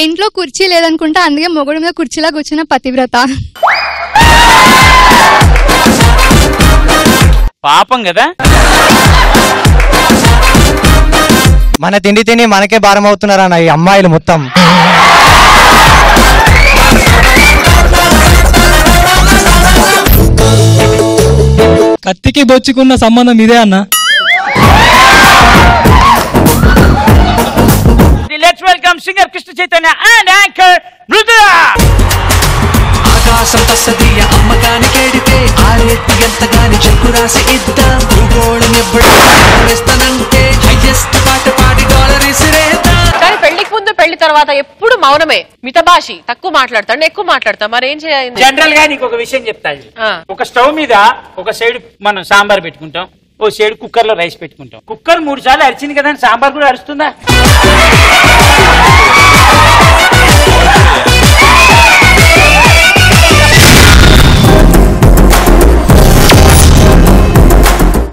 ఇంట్లో కుర్చీ లేదనుకుంటా, అందుకే మొగుడు మీద కుర్చీలా కూర్చున్న పతివ్రత. పాపం కదా. మన తిండి తిని మనకే భారం అవుతున్నారన్న ఈ అమ్మాయిలు మొత్తం. కత్తికి బొచ్చుకున్న సంబంధం ఇదే అన్న. Let's welcome singer Krishna Chaitanya and anchor Rudra. ఆకాశం తస్సదియ అమ్మకానికేడితే ఆరెట్టు ఎంతగాని చెక్కు రాసి ఇద్దాం. భూగోళం ఎప్పుడేస్తానంటే హైయెస్ట్ పాట పాడి డాలర్ ఇసిరేద్దాం. కానీ పెళ్లికి ముందు పెళ్లి తర్వాత ఎప్పుడు మౌనమే, మితభాషి, తక్కువ మాట్లాడతాడు, ఎక్కువ మాట్లాడతా. మరి ఏం చేయాలి? జనరల్ గా నీకు ఒక విషయం చెప్తాను. ఒక స్టవ్ మీద ఒక సైడ్ మనం సాంబార్ పెట్టుకుంటాం, ఓ సైడ్ కుక్కర్ లో రైస్ పెట్టుకుంటాం. కుక్కర్ 3 సార్లు అరిచింది కదా, సాంబార్ కూడా అరుస్తుందా?